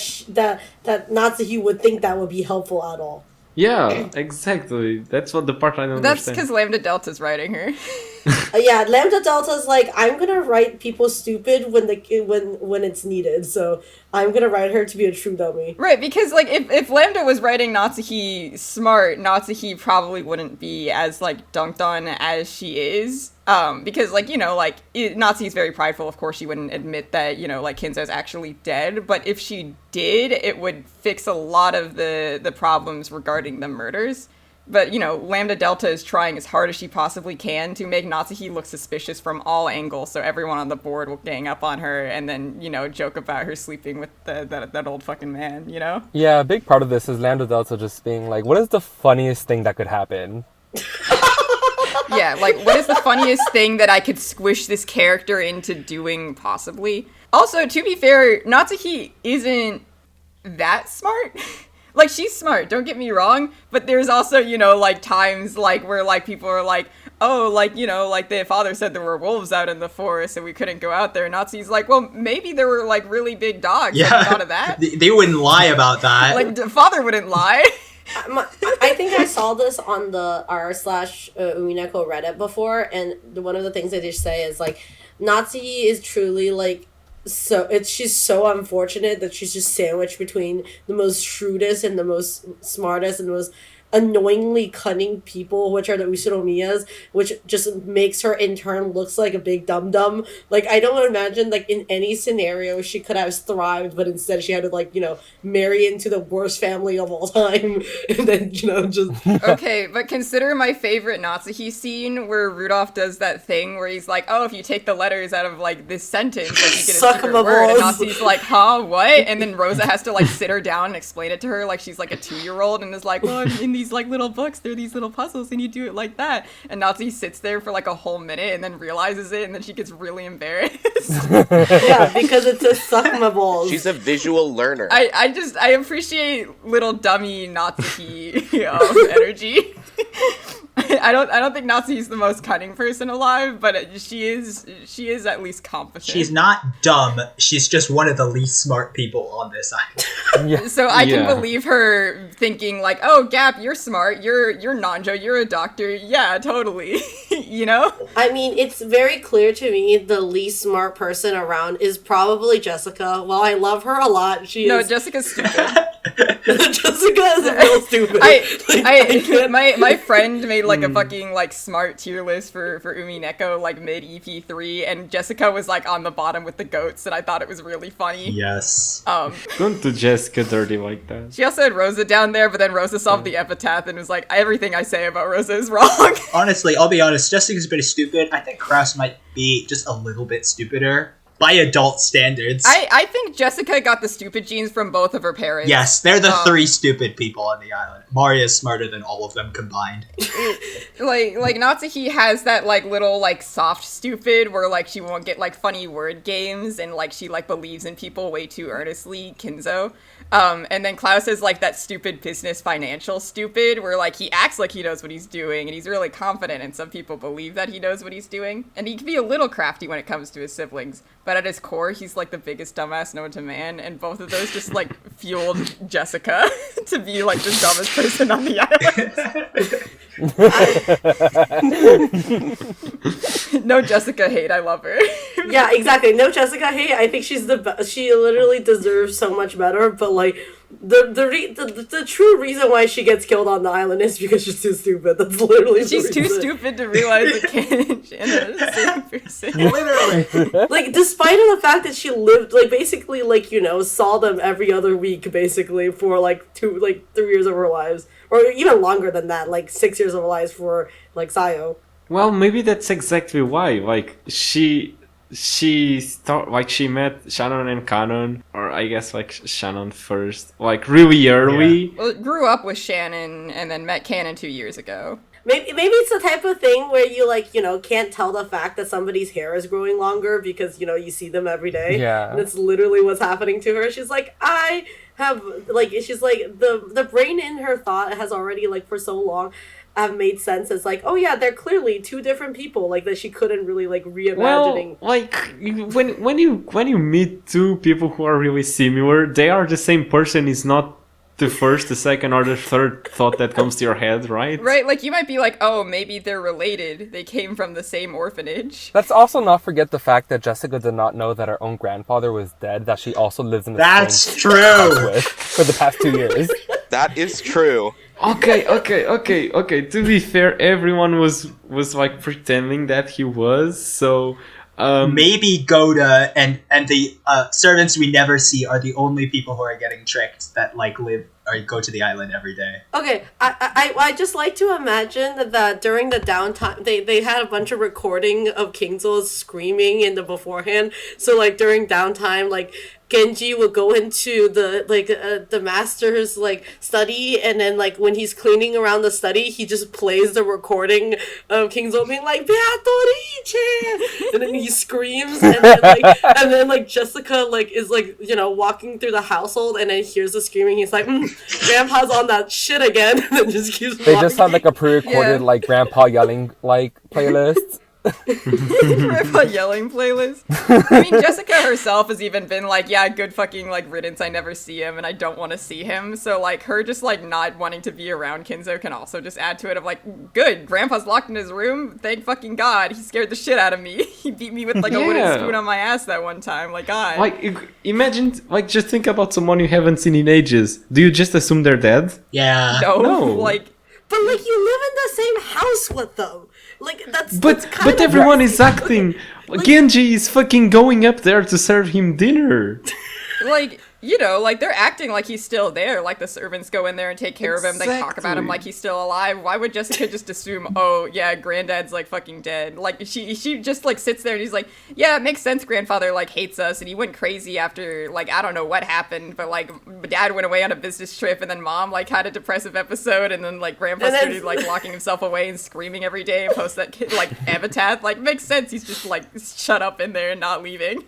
Natsuhi would think that would be helpful at all. Yeah, exactly. That's what the part I don't That's understand. because Lambda Delta's writing her. Yeah, Lambda Delta's like, I'm gonna write people stupid when it's needed, so I'm gonna write her to be a true dummy. Right, because like if Lambda was writing Natsuhi smart, Natsuhi probably wouldn't be as like dunked on as she is. Because like, you know, like Natsuhi's very prideful. Of course, she wouldn't admit that, you know, like Kinzo's actually dead. But if she did, it would fix a lot of the problems regarding the murders. But, you know, Lambda Delta is trying as hard as she possibly can to make Natsuhi look suspicious from all angles, so everyone on the board will gang up on her and then, you know, joke about her sleeping with that old fucking man, you know? Yeah, a big part of this is Lambda Delta just being like, what is the funniest thing that could happen? Yeah, like, what is the funniest thing that I could squish this character into doing, possibly? Also, to be fair, Natsuhi isn't that smart. Like, she's smart, don't get me wrong, but there's also, you know, like, times, like, where, like, people are like, oh, like, you know, like, the father said there were wolves out in the forest and we couldn't go out there. And Natsuhi's like, well, maybe there were, like, really big dogs. Yeah, Have you thought of that? They wouldn't lie about that. Like, the father wouldn't lie. I think I saw this on the r/Umineko Reddit before, and one of the things they just say is, like, Natsuhi is truly, like, she's so unfortunate that she's just sandwiched between the most shrewdest and the most smartest and the most annoyingly cunning people, which are the Usunomiyas, which just makes her in turn looks like a big dum-dum. Like, I don't imagine, like, in any scenario she could have thrived, but instead she had to, like, marry into the worst family of all time, and then, just... Okay, but consider my favorite Natsuki scene where Rudolph does that thing where he's like, oh, if you take the letters out of, like, this sentence, like, you get a Suck secret my word, and balls. Natsuki's like, huh, what? And then Rosa has to, like, sit her down and explain it to her like she's, like, a 2-year-old, and is like, well, in these, like, little books, there are these little puzzles, and you do it like that. And Natsuki sits there for, like, a whole minute, and then realizes it, and then she gets really embarrassed. Yeah, because it's a suck my balls. She's a visual learner. I appreciate little dummy Natsuki energy. I don't think Natsuki's the most cunning person alive, but she is at least competent. She's not dumb. She's just one of the least smart people on this island. Yeah. So I can Yeah. believe her thinking like, "Oh, Gap, you're smart. You're Nanjo. You're a doctor. Yeah, totally." I mean, it's very clear to me the least smart person around is probably Jessica. While I love her a lot, No, is... Jessica's stupid. Jessica is real stupid. I can't- My friend made like a fucking like smart tier list for Umineko like mid EP3, and Jessica was like on the bottom with the goats, and I thought it was really funny. Yes. Don't do Jessica dirty like that. She also had Rosa down there, but then Rosa solved the epitaph and was like, everything I say about Rosa is wrong. Honestly, I'll be honest, Jessica's pretty stupid. I think Kraus might be just a little bit stupider by adult standards. I think Jessica got the stupid genes from both of her parents. Yes, they're the 3 stupid people on the island. Maria's smarter than all of them combined. Like Natsuki has that like little like soft stupid where like she won't get like funny word games and like she like believes in people way too earnestly, Kinzo. And then Klaus is like that stupid business financial stupid where like he acts like he knows what he's doing and he's really confident and some people believe that he knows what he's doing. And he can be a little crafty when it comes to his siblings, but at his core he's like the biggest dumbass known to man, and both of those just like fueled Jessica to be like the dumbest person on the island. No Jessica hate, I love her. Yeah, exactly. No Jessica hate. I think she's the best. She literally deserves so much better. But like the true reason why she gets killed on the island is because she's too stupid. That's literally She's the too reason. stupid to realize it can't and the same person. Literally. Like, despite of the fact that she lived, like, basically, like, saw them every other week, basically, for, like, 3 years of her lives. Or even longer than that, like, 6 years of her lives for, like, Sayo. Well, maybe that's exactly why. Like she met Shannon and Kanon, or I guess like Shannon first, like really early. Well, grew up with Shannon and then met Canon 2 years ago. Maybe it's the type of thing where you, like, can't tell the fact that somebody's hair is growing longer because, you see them every day. Yeah. And it's literally what's happening to her. She's like, she's like, the brain in her thought has already, like, for so long have made sense as, like, oh yeah, they're clearly 2 different people, like, that she couldn't really, like, reimagining. Well, like when you meet 2 people who are really similar, they are the same person. Is not the first, the second, or the third thought that comes to your head, right? Right, like you might be like, oh, maybe they're related. They came from the same orphanage. Let's also not forget the fact that Jessica did not know that her own grandfather was dead, that she also lives in the That's same true. house with for the past 2 years. That is true. Okay. To be fair, everyone was like pretending that he was. So Maybe Goda and the servants we never see are the only people who are getting tricked that like live or go to the island every day. Okay, I just like to imagine that during the downtime, they had a bunch of recording of Kingzo screaming in the beforehand. So like during downtime, like Genji would go into the master's like study, and then like when he's cleaning around the study, he just plays the recording of Kingzo being like Beatrice, and then he screams, and then like Jessica like is like walking through the household, and then hears the screaming. He's like, Grandpa's on that shit again, and then just keeps. They just had like a pre-recorded Yeah. like grandpa yelling like playlist. Grandpa yelling playlist. I mean, Jessica herself has even been like, yeah, good fucking like riddance. I never see him, and I don't want to see him. So like her just like not wanting to be around Kinzo can also just add to it of like, good, Grandpa's locked in his room. Thank fucking God, he scared the shit out of me. He beat me with like a wooden Yeah. spoon on my ass that one time. Like God. like imagine, like just think about someone you haven't seen in ages. Do you just assume they're dead? Yeah. no, No. like. But like you live in the same house with them. Like that's But kind of everyone crazy. is acting. Genji is fucking going up there to serve him dinner. Like, you know, like they're acting like he's still there. Like the servants go in there and take care of him. They talk about him Exactly. like he's still alive. Why would Jessica just assume, oh yeah, granddad's like fucking dead? Like she just like sits there and he's like, yeah, it makes sense. Grandfather like hates us and he went crazy after like I don't know what happened, but like dad went away on a business trip and then mom like had a depressive episode and then like grandpa And then- started like locking himself away and screaming every day and post that kid like epitaph. Like makes sense. He's just like shut up in there and not leaving.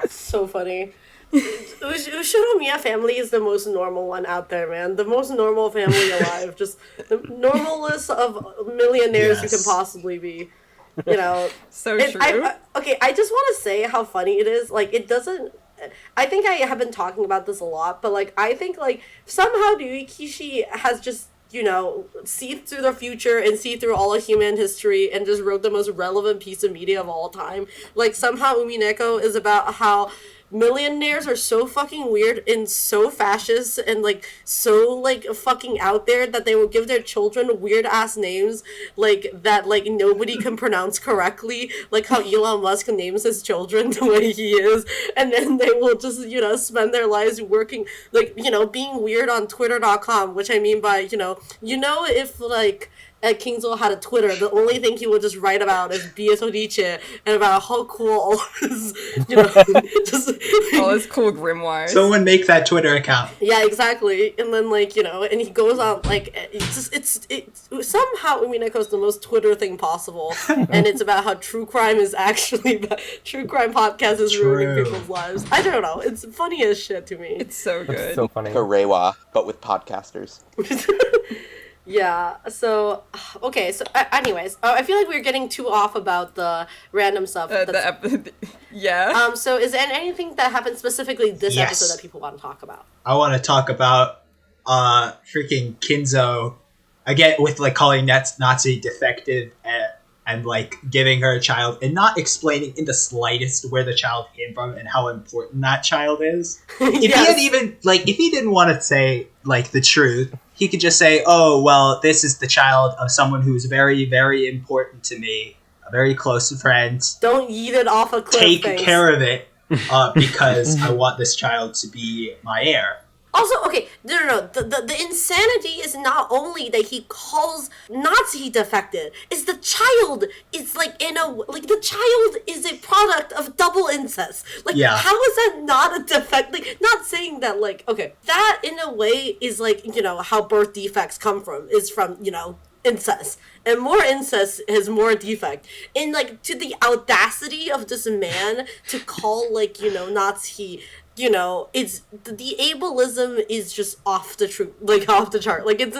So funny. Ushinomiya family is the most normal one out there, man. The most normal family alive. Just the normalest of millionaires you Yes. can possibly be. You know. So And true. okay, I just want to say how funny it is. Like, it doesn't. I think I have been talking about this a lot, but like, I think like somehow Ryukishi has just, you know, see through the future and see through all of human history and just wrote the most relevant piece of media of all time. Like, somehow Umineko is about how millionaires are so fucking weird and so fascist and like so like fucking out there that they will give their children weird ass names like that like nobody can pronounce correctly, like how Elon Musk names his children the way he is, and then they will just, you know, spend their lives working like, you know, being weird on twitter.com, which I mean by, you know, if like Kingzo had a Twitter, the only thing he would just write about is Biesodiche and about how cool all of his, you know, just All his cool grimoires. Someone make that Twitter account. yeah, exactly. And then like, you know, and he goes on like it's somehow Umineko's the most Twitter thing possible, and it's about how true crime is actually true crime podcast is ruining True. people's lives. I don't know. It's funny as shit to me. It's so good. It's so funny. Like a Reiwa, but with podcasters. Yeah, so, okay, so, anyways, I feel like we're getting too off about the random stuff. Yeah. So is there anything that happened specifically this Yes. episode that people want to talk about? I want to talk about freaking Kinzo again with like calling Nazi defective and like giving her a child and not explaining in the slightest where the child came from and how important that child is. If he had even like if he didn't want to say like the truth, he could just say, "Oh, well, this is the child of someone who's very, very important to me, a very close friend. Don't yeet it off a cliff. Take thanks. care of it because I want this child to be my heir." Also, okay, no. The insanity is not only that he calls Nazi defective, it's the child is like the child is a product of double incest. Like, Yeah. how is that not a defect? Like, not saying that, like, okay, that in a way is like, you know, how birth defects come from, is from, you know, incest. And more incest has more defect. And, like, to the audacity of this man to call, like, you know, Nazi, you know, it's the ableism is just off the off the chart. Like, it's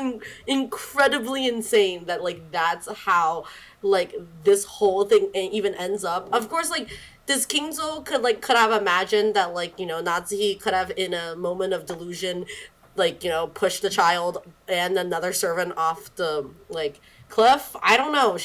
incredibly insane that like that's how like this whole thing even ends up. Of course, like this Kingzo could have imagined that like, you know, Nazi could have in a moment of delusion like, you know, pushed the child and another servant off the like cliff. I don't know.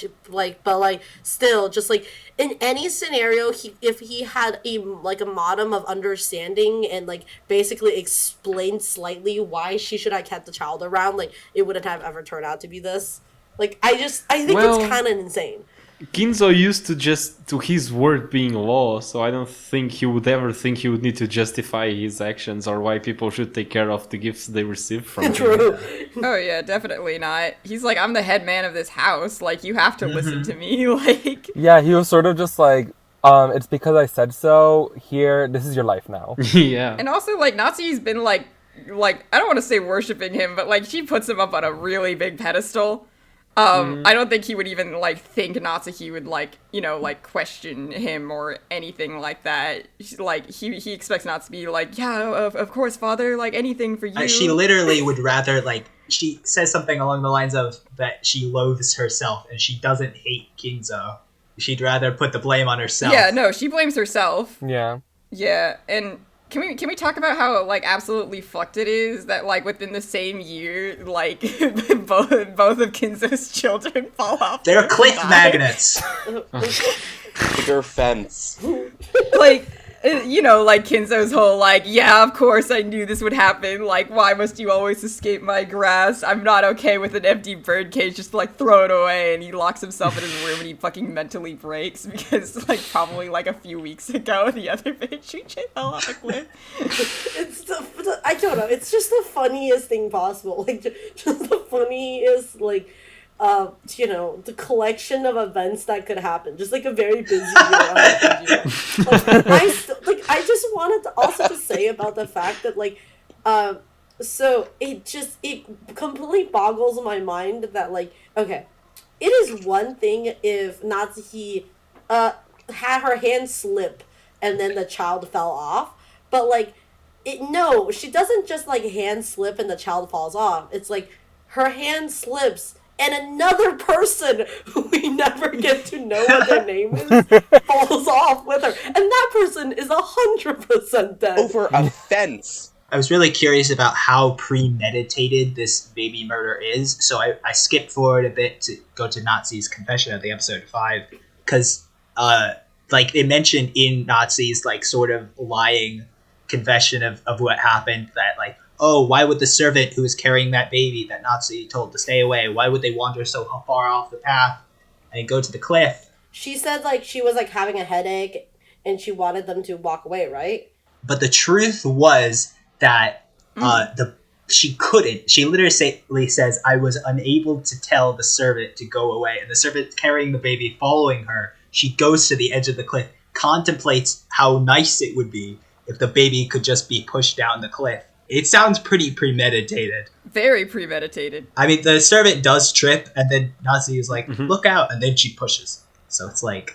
But like still, just like in any scenario, if he had a modicum of understanding and like basically explained slightly why she should have kept the child around, like it wouldn't have ever turned out to be this. Like I think it's kind of insane. Ginzo used to his word being law, so I don't think he would ever think he would need to justify his actions or why people should take care of the gifts they receive from him. True. Oh yeah, definitely not. He's like, I'm the head man of this house. Like, you have to listen to me. Like, Yeah, he was sort of just like, it's because I said so. Here, this is your life now. Yeah. and also like Nazi's been like I don't want to say worshiping him, but like she puts him up on a really big pedestal. I don't think he would even like think Natsuki would like, you know, like question him or anything like that. Like he expects Natsuki to be like, yeah, of course, father, like anything for you. She literally would rather like she says something along the lines of that she loathes herself and she doesn't hate Kinzo. She'd rather put the blame on herself. Yeah, no, she blames herself. Yeah. Yeah, and can we talk about how like absolutely fucked it is that like within the same year like both of Kinzo's children fall off. They're and cliff die? magnets. Bigger fence. Like You know, like Kinzo's whole, like, yeah, of course I knew this would happen. Like, why must you always escape my grasp? I'm not okay with an empty birdcage, just like throw it away. And he locks himself in his room and he fucking mentally breaks because, like, probably like a few weeks ago, the other Beatrice fell off a cliff. I don't know. It's just the funniest thing possible. Like, just the funniest, like, you know, the collection of events that could happen. Just like a very busy year on Rokkenjima. I just wanted to also to say about the fact that like, so it completely boggles my mind that like, okay, it is one thing if Natsuki had her hand slip and then the child fell off, but like, no, she doesn't just like hand slip and the child falls off. It's like her hand slips and another person who we never get to know what their name is falls off with her. And that person is 100% dead. Over a fence. I was really curious about how premeditated this baby murder is, so I skipped forward a bit to go to Nazi's confession at the episode 5, because like they mentioned in Nazi's like sort of lying confession of what happened that like, oh, why would the servant who was carrying that baby that Nazi told to stay away, why would they wander so far off the path and go to the cliff? She said, like, she was, like, having a headache and she wanted them to walk away, right? But the truth was that she couldn't. She literally says, I was unable to tell the servant to go away. And the servant carrying the baby following her, she goes to the edge of the cliff, contemplates how nice it would be if the baby could just be pushed down the cliff. It sounds pretty premeditated. Very premeditated. I mean, the servant does trip, and then Nazi is like, look out, and then she pushes. So it's like...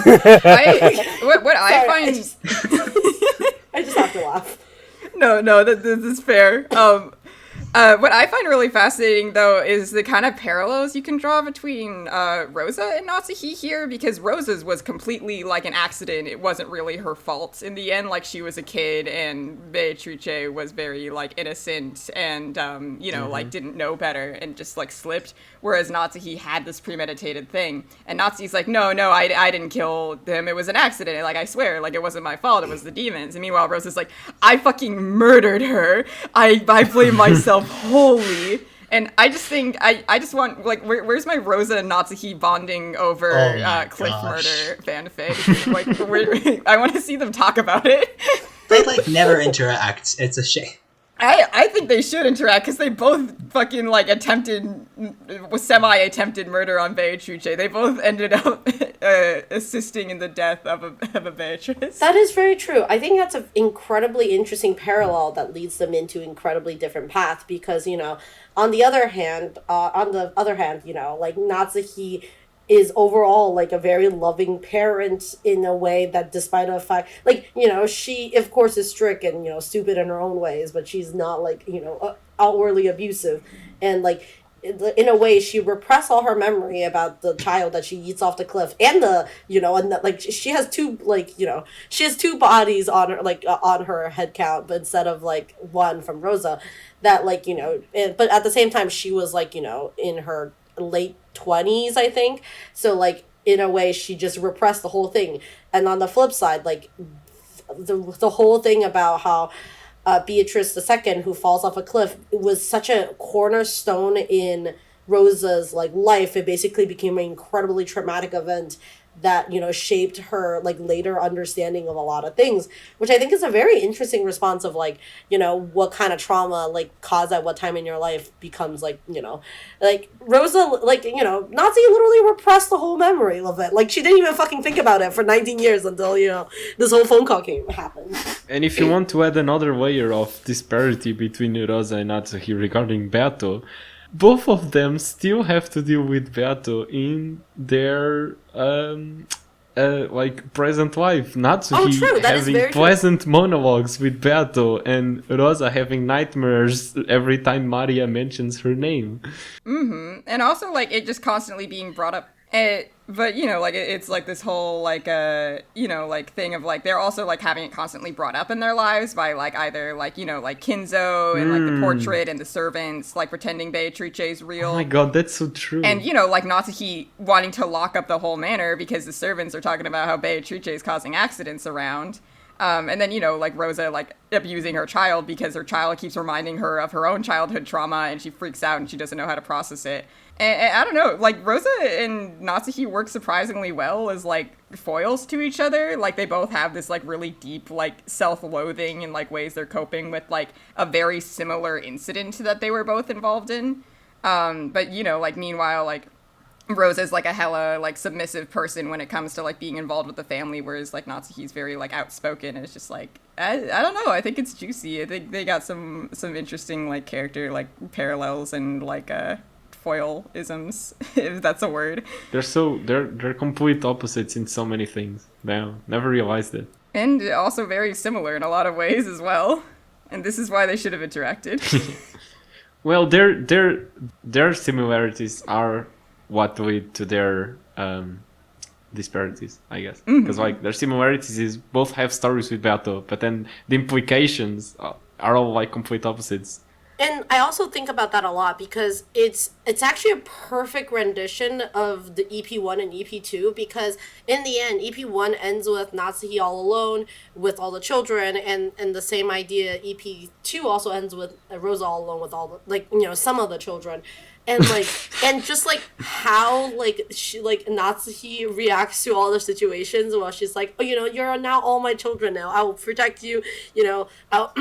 I find... I just have to laugh. No, this is fair. What I find really fascinating, though, is the kind of parallels you can draw between Rosa and Natsuki here, because Rosa's was completely like an accident. It wasn't really her fault. In the end, like, she was a kid, and Beatrice was very, like, innocent and, you know, like, didn't know better and just, like, slipped, whereas Natsuki had this premeditated thing. And Natsuki's like, no, I didn't kill him. It was an accident. Like, I swear, like, it wasn't my fault. It was the demons. And meanwhile, Rosa's like, I fucking murdered her. I blame myself wholly. And I just think I just want, like, where's my Rosa and Natsuki bonding over cliff murder fanfic? Like, I want to see them talk about it. They like never interact. It's a shame. I think they should interact because they both fucking like semi-attempted murder on Beatrice. They both ended up assisting in the death of a Beatrice. That is very true. I think that's an incredibly interesting parallel that leads them into incredibly different paths because, you know, on the other hand, you know, like Natsuki is overall like a very loving parent in a way that despite the fact, like, you know, she of course is strict and, you know, stupid in her own ways, but she's not like, you know, outwardly abusive. And like in a way she repressed all her memory about the child that she eats off the cliff and the, you know, and the, like she has two, like, you know, she has two bodies on her, like on her head count, but instead of like one from Rosa that, like, you know, but at the same time she was like, you know, in her late 20s, I think. So like in a way she just repressed the whole thing. And on the flip side, like the whole thing about how Beatrice II, who falls off a cliff, was such a cornerstone in Rosa's like life. It basically became an incredibly traumatic event that, you know, shaped her like later understanding of a lot of things, which I think is a very interesting response of like, you know, what kind of trauma like caused at what time in your life becomes like, you know, like Rosa, like, you know, Nazi literally repressed the whole memory of it. Like she didn't even fucking think about it for 19 years until, you know, this whole phone call happened. And if you want to add another layer of disparity between Rosa and Natsuki regarding Beato, both of them still have to deal with Beato in their like present life. Natsuki having pleasant monologues with Beato and Rosa having nightmares every time Maria mentions her name. And also like it just constantly being brought up But like it's like this whole like like thing of like they're also like having it constantly brought up in their lives by like either like like Kinzo and like the portrait and the servants like pretending Beatrice is real. Oh my god, that's so true. And like Natsuki wanting to lock up the whole manor because the servants are talking about how Beatrice is causing accidents around. And then, like Rosa, like abusing her child because her child keeps reminding her of her own childhood trauma and she freaks out and she doesn't know how to process it. And I don't know, like Rosa and Natsuki work surprisingly well as like foils to each other. Like they both have this like really deep like self-loathing and like ways they're coping with like a very similar incident that they were both involved in. But like meanwhile, like Rosa's like a hella like submissive person when it comes to like being involved with the family, whereas like Natsuki's very like outspoken. And it's just like I don't know. I think it's juicy. I think they got some interesting like character like parallels and like foil-isms, if that's a word. They're complete opposites in so many things. Now, never realized it. And also very similar in a lot of ways as well. And this is why they should have interacted. Well, their similarities are what lead to their disparities, I guess. Because like their similarities is both have stories with Beato, but then the implications are all like complete opposites. And I also think about that a lot because it's actually a perfect rendition of the EP1 and EP2 because in the end, EP1 ends with Natsuki all alone with all the children and the same idea, EP2 also ends with Rosa all alone with all the, like, some of the children. And like, and just like how like she like Natsuki reacts to all the situations while she's like, oh, you're now all my children now. I will protect you. I'll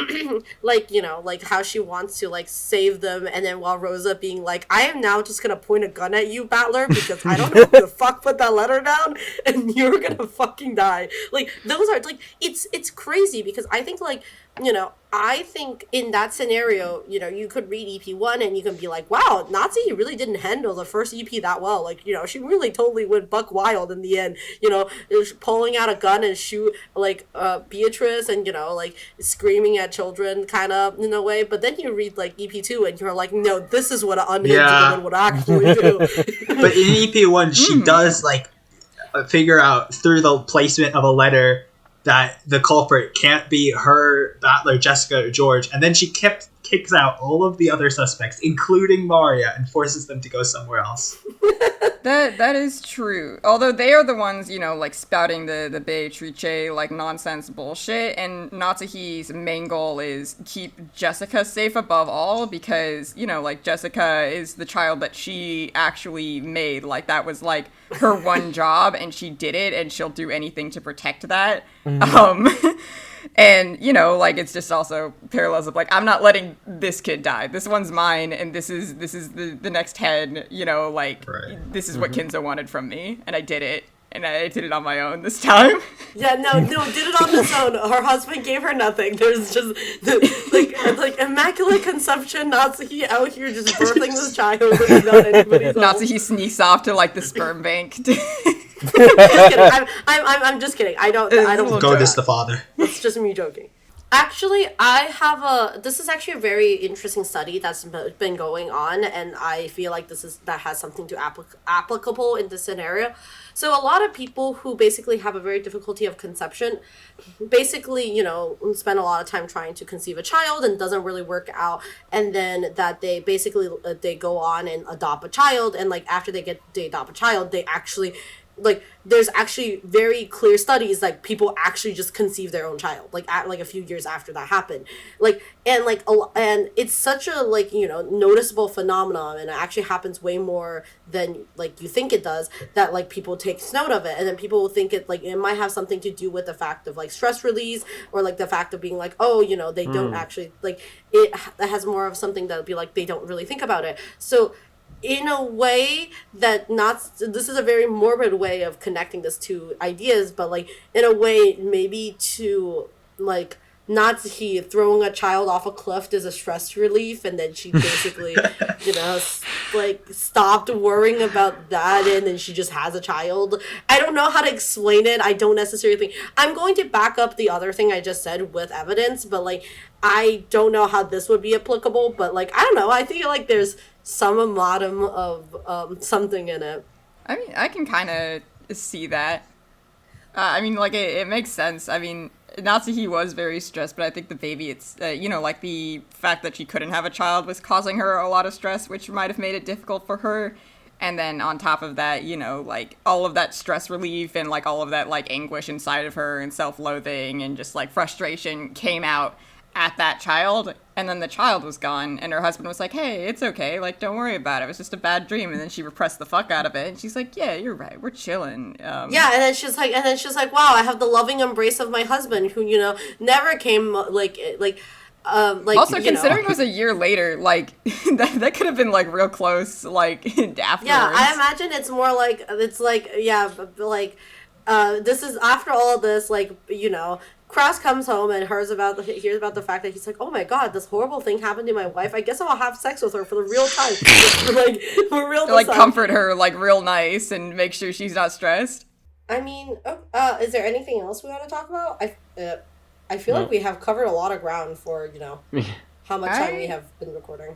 like how she wants to like save them, and then while Rosa being like, I am now just gonna point a gun at you, Battler, because I don't know who the fuck put that letter down, and you're gonna fucking die. Like those are like it's crazy because I think like. I think in that scenario, you could read EP1 and you can be like, wow, Natsuki really didn't handle the first EP that well. Like, she really totally went buck wild in the end, pulling out a gun and shoot like Beatrice and, like screaming at children kind of in a way. But then you read like EP2 and you're like, no, this is what an unhinged woman would actually do. But in EP1, she does like figure out through the placement of a letter that the culprit can't be her, Battler, Jessica, or George, and then she kicks out all of the other suspects, including Maria, and forces them to go somewhere else. That is true. Although they are the ones, like spouting the Beatrice like nonsense bullshit, and Natsuki's main goal is keep Jessica safe above all because, like Jessica is the child that she actually made. Like that was like her one job and she did it and she'll do anything to protect that. And, like, it's just also parallels of, like, I'm not letting this kid die. This one's mine, and this is the next head, like, this is what Kinzo wanted from me, and I did it. And I did it on my own this time. Yeah, no, did it on his own. Her husband gave her nothing. There's just, like immaculate conception, Natsuki out here just birthing this child without anybody's Natsuki sneaks off to, like, the sperm bank. I'm just kidding. I don't go this the father. It's just me joking. Actually, this is actually a very interesting study that's been going on, and I feel like that has something to applicable in this scenario. So a lot of people who basically have a very difficulty of conception, basically, spend a lot of time trying to conceive a child and doesn't really work out, and then that they basically they go on and adopt a child, and like after they adopt a child, they actually like there's actually very clear studies like people actually just conceive their own child like at like a few years after that happened and it's such a like noticeable phenomenon, and it actually happens way more than like you think it does, that like people take note of it, and then people will think it like it might have something to do with the fact of like stress release, or like the fact of being like, oh, they don't actually like it has more of something that'll be like they don't really think about it. So in a way that this is a very morbid way of connecting this two ideas, but like in a way maybe to like Natsuki throwing a child off a cliff is a stress relief, and then she basically like stopped worrying about that, and then she just has a child. I don't know how to explain it. I don't necessarily think I'm going to back up the other thing I just said with evidence, but like I don't know how this would be applicable, but like I don't know, I think like there's some amalgam of something in it. I mean, I can kind of see that. I mean, like, it makes sense. I mean, Natsuhi was very stressed, but I think the baby, it's, like, the fact that she couldn't have a child was causing her a lot of stress, which might have made it difficult for her. And then on top of that, like, all of that stress relief and, like, all of that, like, anguish inside of her and self-loathing and just, like, frustration came out at that child. And then the child was gone, and her husband was like, hey, it's okay, like, don't worry about it. It was just a bad dream. And then she repressed the fuck out of it. And she's like, yeah, you're right. We're chilling. Yeah, and then she's like, wow, I have the loving embrace of my husband who, never came, like, also, considering it was a year later, like, that could have been, like, real close, like, afterwards. Yeah, I imagine it's more like, this is, after all this, like, Cross comes home and hears about the fact that he's like, oh my god, this horrible thing happened to my wife. I guess I'll have sex with her for the real time. for real. Like, comfort her, like, real nice and make sure she's not stressed. I mean, is there anything else we want to talk about? I feel like we have covered a lot of ground for, how much time we have been recording.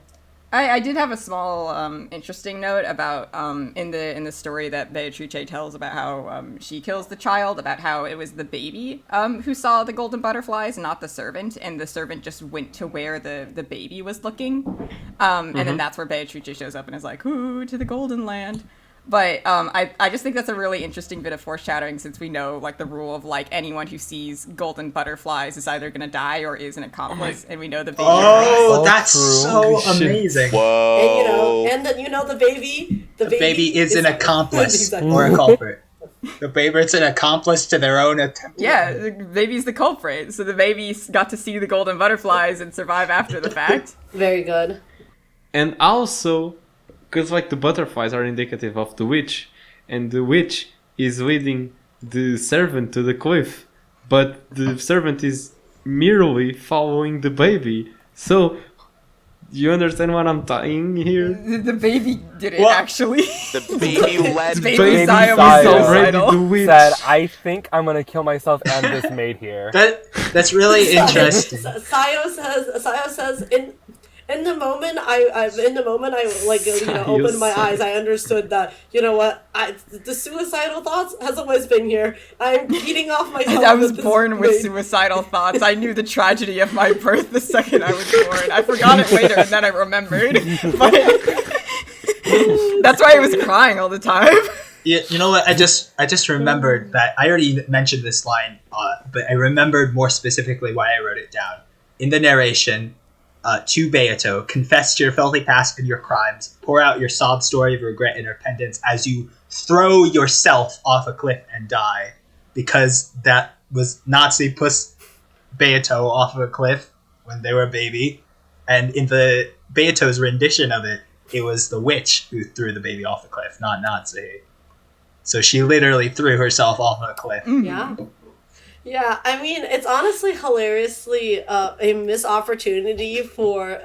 I did have a small interesting note about in the story that Beatrice tells about how she kills the child, about how it was the baby who saw the golden butterflies, not the servant, and the servant just went to where the baby was looking. And then that's where Beatrice shows up and is like, ooh, to the golden land. But I just think that's a really interesting bit of foreshadowing, since we know, like, the rule of, like, anyone who sees golden butterflies is either going to die or is an accomplice, and we know the baby. Oh, that's so amazing. Whoa. And then, the baby... The baby is an accomplice or a culprit. The baby's an accomplice to their own attempt. Yeah, the baby's the culprit. So the baby got to see the golden butterflies and survive after the fact. Very good. And also, because, like, the butterflies are indicative of the witch, and the witch is leading the servant to the cliff, but the servant is merely following the baby. So, you understand what I'm saying here? The baby did it, actually. The baby led. Baby Sai Sai was already suicidal. the witch. Said, I think I'm gonna kill myself and this maid here. That's really interesting. Sayo says in the moment I opened my eyes, I understood that, the suicidal thoughts has always been here. I'm beating off myself. I was born with suicidal thoughts. I knew the tragedy of my birth the second I was born. I forgot it later and then I remembered. But that's why I was crying all the time. You know what? I just remembered that I already mentioned this line, but I remembered more specifically why I wrote it down. In the narration, to Beato, confess your filthy past and your crimes. Pour out your sob story of regret and repentance as you throw yourself off a cliff and die. Because that was Nazi push Beato off of a cliff when they were a baby. And in the Beato's rendition of it, it was the witch who threw the baby off the cliff, not Nazi. So she literally threw herself off a cliff. Yeah. Yeah, I mean, it's honestly hilariously a missed opportunity for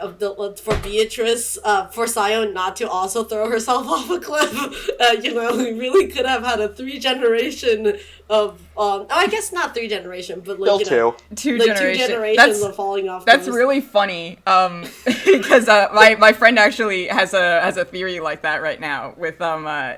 Beatrice, for Sayo not to also throw herself off a cliff. We really could have had a 3-generation of, I guess not 3-generation, but like, two generations of falling off. That's really funny, because my friend actually has a theory like that right now with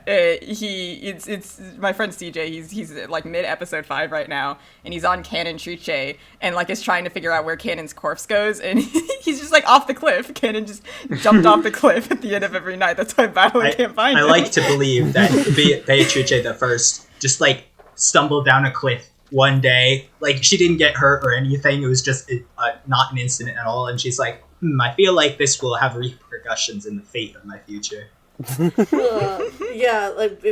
it's my friend CJ. He's like mid episode 5 right now, and he's on Canon Triche, and like is trying to figure out where Canon's corpse goes, and he's just like off the cliff. Canon just jumped off the cliff at the end of every night. That's why Battle can't find him. I like to believe that Beatrice the First just like stumbled down a cliff one day. Like, she didn't get hurt or anything. It was just not an incident at all. And she's like, I feel like this will have repercussions in the fate of my future. Yeah, like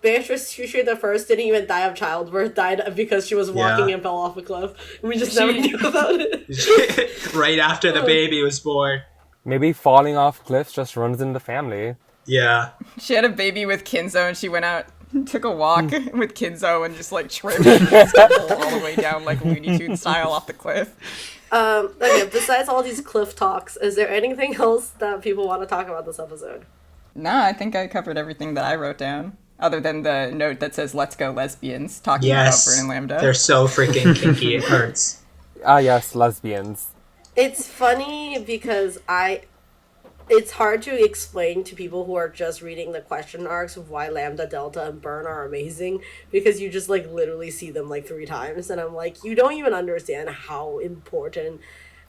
Beatrice the First didn't even die of childbirth, died because she was walking and fell off a cliff. We just never knew about it. Right after the baby was born. Maybe falling off cliffs just runs in the family. Yeah. She had a baby with Kinzo, and she went out, took a walk with Kinzo, and just like tripped all the way down like Looney Tunes style off the cliff. Okay, besides all these cliff talks, is there anything else that people want to talk about this episode? Nah, I think I covered everything that I wrote down, other than the note that says "Let's go lesbians," talking about Burn and Lambda. They're so freaking kinky, it hurts. Ah, yes, lesbians. It's funny because it's hard to explain to people who are just reading the question arcs of why Lambda, Delta, and Burn are amazing, because you just like literally see them like 3 times, and I'm like, you don't even understand how important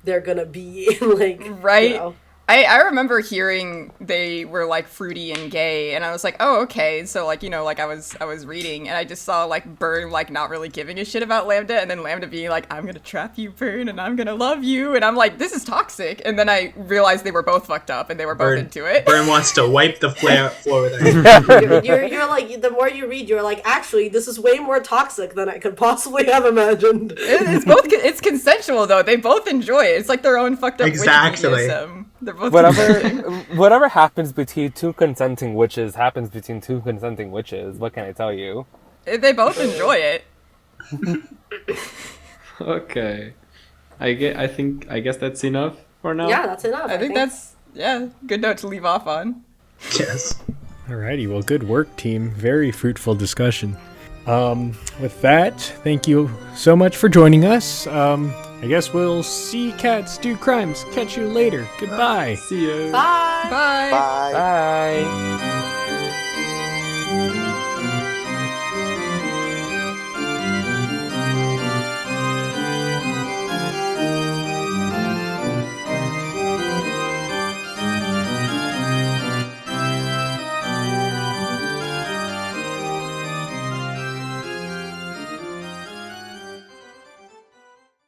they're gonna be in like, right. you know. I remember hearing they were like fruity and gay, and I was like, oh, okay. So like, you know, like I was reading, and I just saw like Burn like not really giving a shit about Lambda, and then Lambda being like, I'm gonna trap you, Burn, and I'm gonna love you, and I'm like, this is toxic. And then I realized they were both fucked up, and they were both into it. Burn wants to wipe the floor with her. You're like, the more you read, you're like, actually, this is way more toxic than I could possibly have imagined. It's both. It's consensual though. They both enjoy it. It's like their own fucked up Exactly. BDSM. They're both Whatever happens between 2 consenting witches happens between 2 consenting witches. What can I tell you? They both enjoy it. Okay. I guess that's enough for now. Yeah, that's enough. I think that's good note to leave off on. Yes. Alrighty, well, good work, team. Very fruitful discussion. With that, thank you so much for joining us. I guess we'll see cats do crimes. Catch you later. Goodbye. See ya. Bye. Bye. Bye. Bye.